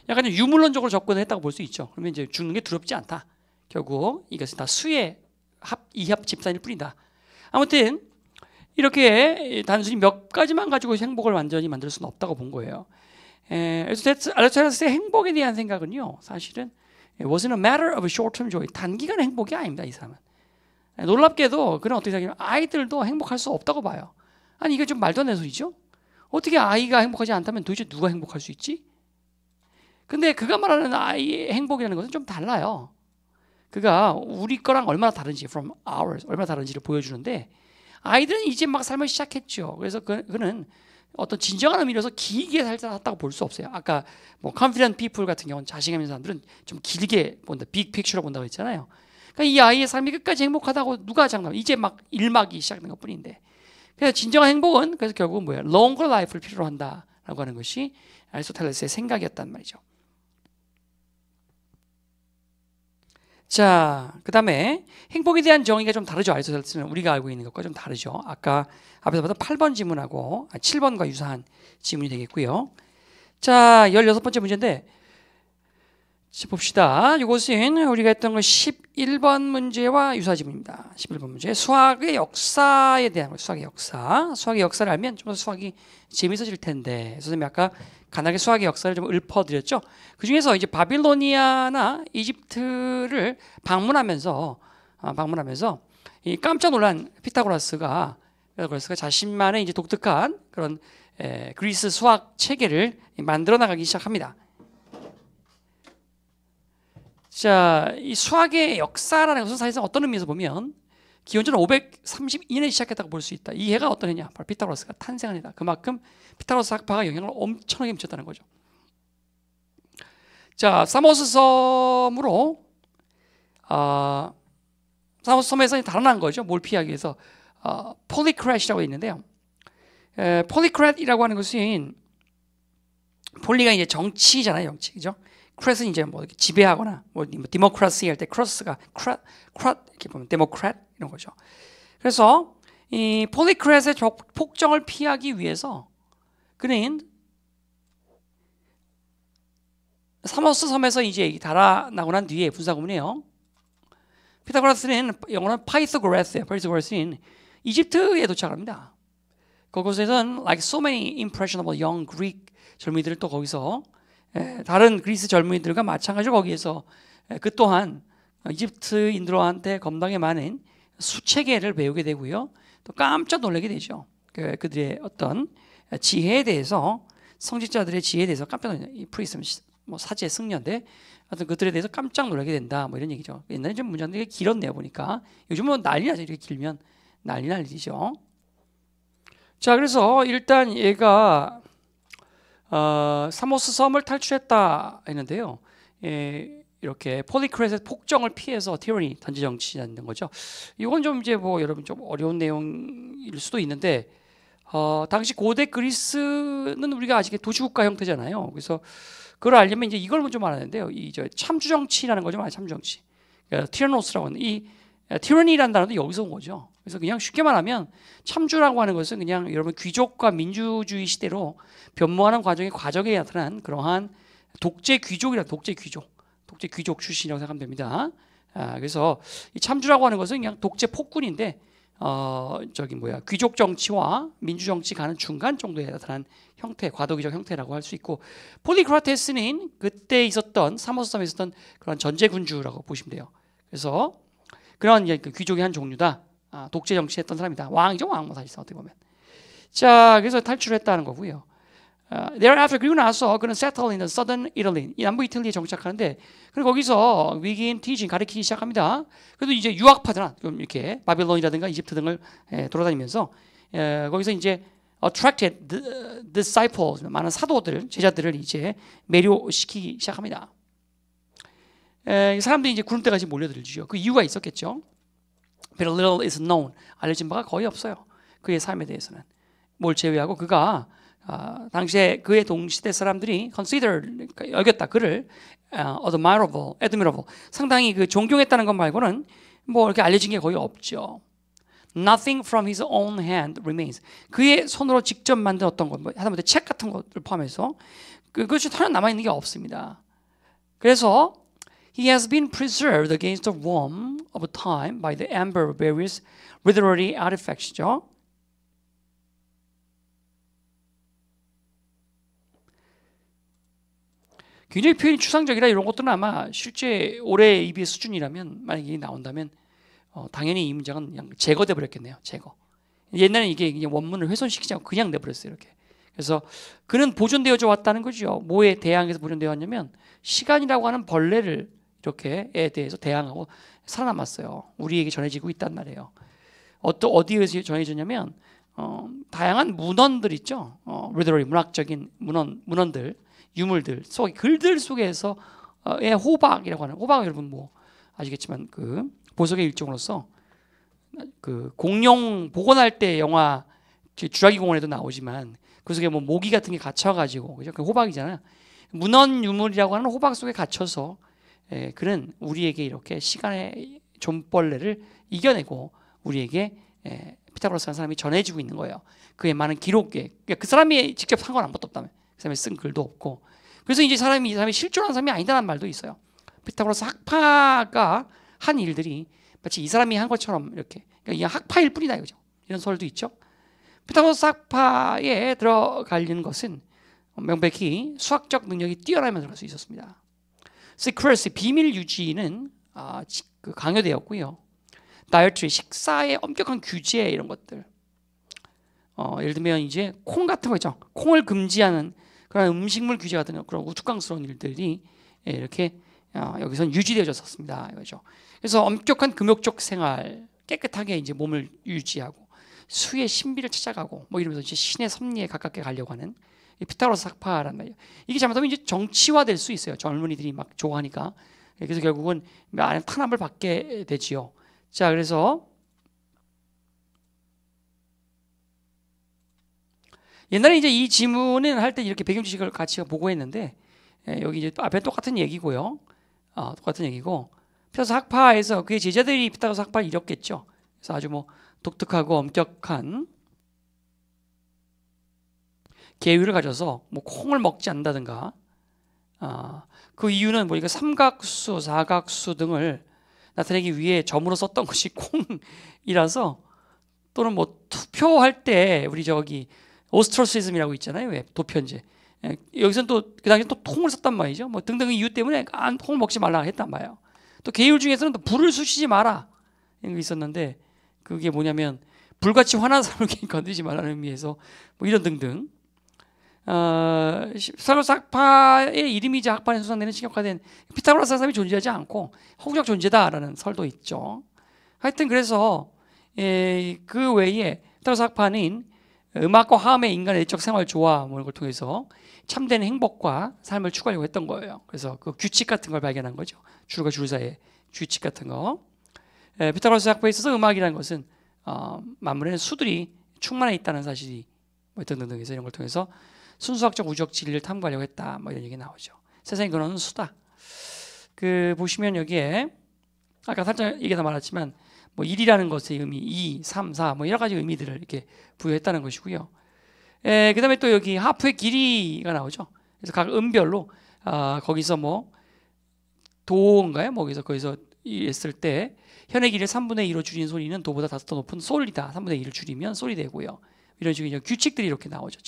약간 좀 유물론적으로 접근을 했다고 볼 수 있죠. 그러면 이제 죽는 게 두렵지 않다. 결국 이것은 다 수의 이합 집산일 뿐이다. 아무튼 이렇게 단순히 몇 가지만 가지고 행복을 완전히 만들 수는 없다고 본 거예요. 아리스토텔레스의 행복에 대한 생각은요, 사실은 wasn't a matter of short-term joy. 단기간의 행복이 아닙니다. 이 사람은. 놀랍게도 그는 어떻게 생각하면 아이들도 행복할 수 없다고 봐요. 아니 이게 좀 말도 안 되는 소리죠? 어떻게 아이가 행복하지 않다면 도대체 누가 행복할 수 있지? 근데 그가 말하는 아이의 행복이라는 것은 좀 달라요. 그가 우리 거랑 얼마나 다른지, from ours, 얼마나 다른지를 보여주는데, 아이들은 이제 막 삶을 시작했죠. 그래서 그는 어떤 진정한 의미로서 길게 살았다고 볼 수 없어요. 아까 뭐 confident people 같은 경우는 자신감 있는 사람들은 좀 길게 본다, 빅 픽처로 본다고 했잖아요. 그러니까 이 아이의 삶이 끝까지 행복하다고 누가 장담해? 이제 막 1막이 시작된 것뿐인데. 그래서 진정한 행복은 그래서 결국은 뭐예요? longer life를 필요로 한다라고 하는 것이 아리스토텔레스의 생각이었단 말이죠. 자, 그 다음에 행복에 대한 정의가 좀 다르죠. 아리스토텔레스는 우리가 알고 있는 것과 좀 다르죠. 아까 앞에서 봤던 8번 지문하고 7번과 유사한 지문이 되겠고요. 자, 16번째 문제인데 봅시다. 이것은 우리가 했던 거 11번 문제와 유사 지문입니다. 11번 문제. 수학의 역사에 대한 거. 수학의 역사. 수학의 역사를 알면 좀 더 수학이 재밌어질 텐데, 선생님이 아까 간단하게 수학의 역사를 좀 읊어드렸죠. 그 중에서 이제 바빌로니아나 이집트를 방문하면서 이 깜짝 놀란 피타고라스가 자신만의 이제 독특한 그런 그리스 수학 체계를 만들어 나가기 시작합니다. 자, 이 수학의 역사라는 것은 사실상 어떤 의미에서 보면 기원전 532년에 시작했다고 볼 수 있다. 이 해가 어떤 해냐? 바로 피타고라스가 탄생한 해다. 그만큼 피타고라스 학파가 영향을 엄청나게 미쳤다는 거죠. 자, 사모스 섬으로 사모스 섬에서 달아난 거죠. 뭘 피하기 위해서 폴리크렛이라고 있는데요. 폴리크렛이라고 하는 것은 폴리가 이제 정치잖아요, 정치, 그죠? 크렛은 이제 뭐 지배하거나 뭐 디모크라시 할 때 크로스가 크렛 이렇게 보면 데모크렛 이런 거죠. 그래서 이 폴리크렛의 폭정을 피하기 위해서 그는 사모스 섬에서 이제 달아나고 난 뒤에 분사구문이에요. 피타고라스는 영어는 파이থা고라스예요. 파이타고라스는 이집트에 도착합니다. 그곳에서는 like so many impressionable young Greek 젊은이들을 또 거기서 다른 그리스 젊은이들과 마찬가지로 거기에서 그 또한 이집트인들한테 겁나게 많은 수체계를 배우게 되고요. 또 깜짝 놀라게 되죠. 그들의 어떤 지혜에 대해서, 성직자들의 지혜에 대해서 깜짝 놀라요. 이 프리스는 뭐 사제 승려인데 하여튼 그들에 대해서 깜짝 놀라게 된다. 뭐 이런 얘기죠. 옛날에 좀 문장들이 길었네요, 보니까. 요즘은 난리 나죠. 이렇게 길면 난리죠. 자, 그래서 일단 얘가 사모스 섬을 탈출했다 했는데요. 이렇게 폴리크렛의 폭정을 피해서 티라니, 단지 정치하는 거죠. 이건 좀 이제 뭐 여러분 좀 어려운 내용일 수도 있는데, 당시 고대 그리스는 우리가 아직 도시국가 형태잖아요. 그래서 그걸 알려면 이제 이걸 좀 알아야 되는데요. 이 참주 정치라는 거죠, 참주 정치. 그러니까 티라노스라고 하는 이 티라니라는 단어도 여기서 온 거죠. 그래서 그냥 쉽게 말하면 참주라고 하는 것은 그냥 여러분 귀족과 민주주의 시대로 변모하는 과정에 나타난 그러한 독재 귀족이라 독재 귀족 출신이라고 생각하면 됩니다. 그래서 이 참주라고 하는 것은 그냥 독재 폭군인데 귀족 정치와 민주 정치 가는 중간 정도에 나타난 형태, 과도기적 형태라고 할 수 있고, 폴리크라테스는 그때 있었던 사모스 섬에 있었던 그런 전제군주라고 보시면 돼요. 그래서 그런 귀족의 한 종류다. 독재 정치했던 사람이다. 왕이죠, 왕. 사실상 어떻게 보면. 자, 그래서 탈출했다는 거고요. Thereafter, 그리고 나서 그는 settle in the southern Italy, 이 남부 이탈리아에 정착하는데, 그리고 거기서 위긴 티징 가르치기 시작합니다. 그래도 이제 유학파들아 좀 이렇게 바빌론이라든가 이집트 등을 돌아다니면서 거기서 이제 attracted disciples, 많은 사도들, 제자들을 이제 매료시키기 시작합니다. 사람들이 이제 구름대같이 몰려들죠. 그 이유가 있었겠죠. But little is known. 알려진 바가 거의 없어요. 그의 삶에 대해서는. 뭘 제외하고 그가 당시에 그의 동시대 사람들이 consider, 여겼다. 그를 admirable, 상당히 그 존경했다는 것 말고는 뭐 이렇게 알려진 게 거의 없죠. Nothing from his own hand remains. 그의 손으로 직접 만든 어떤 것, 하다못해 책 같은 것을 포함해서 그것이 하나 남아있는 게 없습니다. 그래서 he has been preserved against the worm of time by the amber of various literary artifacts죠. 굉장히 표현이 추상적이라 이런 것들은 아마 실제 올해 EBS 수준이라면 만약에 이게 나온다면 당연히 이 문장은 그냥 제거돼 버렸겠네요. 제거. 옛날에 이게 그냥 원문을 훼손시키지 않고 그냥 내버렸어요. 이렇게. 그래서 그는 보존되어져 왔다는 거죠. 뭐에 대항해서 보존되어 왔냐면 시간이라고 하는 벌레를 이렇게에 대해서 대항하고 살아남았어요. 우리에게 전해지고 있단 말이에요. 어디에서 전해졌냐면 다양한 문헌들 있죠. literary 문학적인 문헌들, 유물들 속 글들 속에서 호박이라고 하는 호박 여러분 뭐 아시겠지만 그 보석의 일종으로서 그 공룡 복원할 때 영화 주라기 공원에도 나오지만 그 속에 뭐 모기 같은 게 갇혀가지고 그죠? 그 호박이잖아요. 문헌 유물이라고 하는 호박 속에 갇혀서 그는 우리에게 이렇게 시간의 존벌레를 이겨내고 우리에게 피타고라스라는 사람이 전해지고 있는 거예요. 그의 많은 기록에 그 사람이 직접 한 건 아무것도 없다며 그 사람이 쓴 글도 없고 그래서 이제 이 사람이 실존한 사람이 아니다라는 말도 있어요. 피타고라스 학파가 한 일들이 마치 이 사람이 한 것처럼 이렇게 그러니까 학파일 뿐이다 이거죠. 이런 설도 있죠. 피타고라스 학파에 들어가려는 것은 명백히 수학적 능력이 뛰어나면 들어갈 수 있었습니다. secrecy 비밀 유지는 강요되었고요. 다이어트리 식사의 엄격한 규제 이런 것들. 예를 들면 이제 콩 같은 거 있죠. 콩을 금지하는 그런 음식물 규제 같은 그런 우스꽝스러운 일들이 이렇게 여기선 유지되어졌었습니다. 이거죠. 그래서 엄격한 금욕적 생활, 깨끗하게 이제 몸을 유지하고 수의 신비를 찾아가고 뭐 이러면서 이제 신의 섭리에 가깝게 가려고 하는 피타고라스 학파란 말이에요. 이게 잘못하면 이제 정치화될 수 있어요. 젊은이들이 막 좋아하니까. 그래서 결국은 탄압을 받게 되지요. 자, 그래서 옛날에 이제 이 지문을 할 때 이렇게 배경 지식을 같이 보고했는데 여기 이제 앞에 똑같은 얘기고요. 똑같은 얘기고 피타고라스 학파에서 그의 제자들이 피타고라스 학파를 이뤘겠죠. 그래서 아주 뭐 독특하고 엄격한 계율을 가져서 뭐 콩을 먹지 않는다든가 그 이유는 뭐 이거 삼각수, 사각수 등을 나타내기 위해 점으로 썼던 것이 콩이라서 또는 뭐 투표할 때 우리 저기 오스트로시즘이라고 있잖아요. 왜 도편제. 여기서는 또 그 당시에 또 통을 썼단 말이죠. 뭐 등등 이유 때문에 콩을 먹지 말라 했단 말이에요. 또 계율 중에서는 또 불을 쑤시지 마라 이런 게 있었는데 그게 뭐냐면 불같이 화난 사람을 건드리지 말라는 의미에서 뭐 이런 등등. 피타고라스 학파의 이름이자 학파에 수상되는 신격화된 피타고라스 사람이 존재하지 않고 허구적 존재다라는 설도 있죠. 하여튼 그래서 그 외에 피타고라스 학파는 음악과 화음의 인간의 내적 생활 조화 이런 걸 통해서 참된 행복과 삶을 추구하려고 했던 거예요. 그래서 그 규칙 같은 걸 발견한 거죠. 줄과 줄 사이의 규칙 같은 거. 피타고라스 학파에 있어서 음악이라는 것은 만물에는 수들이 충만해 있다는 사실이 뭐 등등등해서 이런 걸 통해서 순수학적 우주적 진리를 탐구하려고 했다. 뭐 이런 얘기 나오죠. 세상의 근원은 수다. 그 보시면 여기에 아까 살짝 얘기다 말했지만 뭐 1이라는 것의 의미, 2, 3, 4 뭐 여러 가지 의미들을 이렇게 부여했다는 것이고요. 그다음에 또 여기 하프의 길이가 나오죠. 그래서 각 음별로 거기서 뭐 도인가요? 뭐 거기서 했을 때 현의 길이를 3분의 2로 줄인 소리는 도보다 5 더 높은 솔이다. 3분의 2를 줄이면 솔이 되고요. 이런 식의 규칙들이 이렇게 나오죠.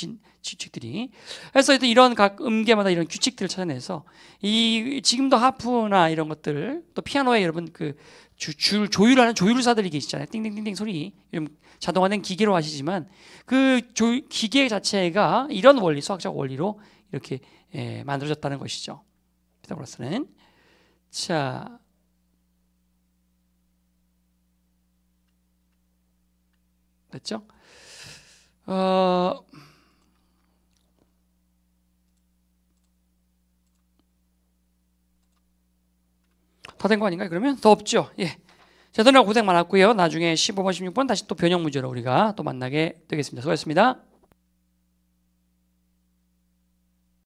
규칙들이. 그래서 이런 각 음계마다 이런 규칙들을 찾아내서 지금도 하프나 이런 것들 또 피아노에 여러분 그 조율하는 조율사들이 계시잖아요. 띵띵띵띵 소리 자동화된 기계로 하시지만 그 기계 자체가 이런 원리, 수학적 원리로 이렇게 만들어졌다는 것이죠. 피타고라스는. 자, 됐죠? 다 된 거 아닌가요? 그러면 더 없죠. 예. 자, 오늘 고생 많았고요. 나중에 15번, 16번 다시 또 변형 문제로 우리가 또 만나게 되겠습니다. 수고하셨습니다.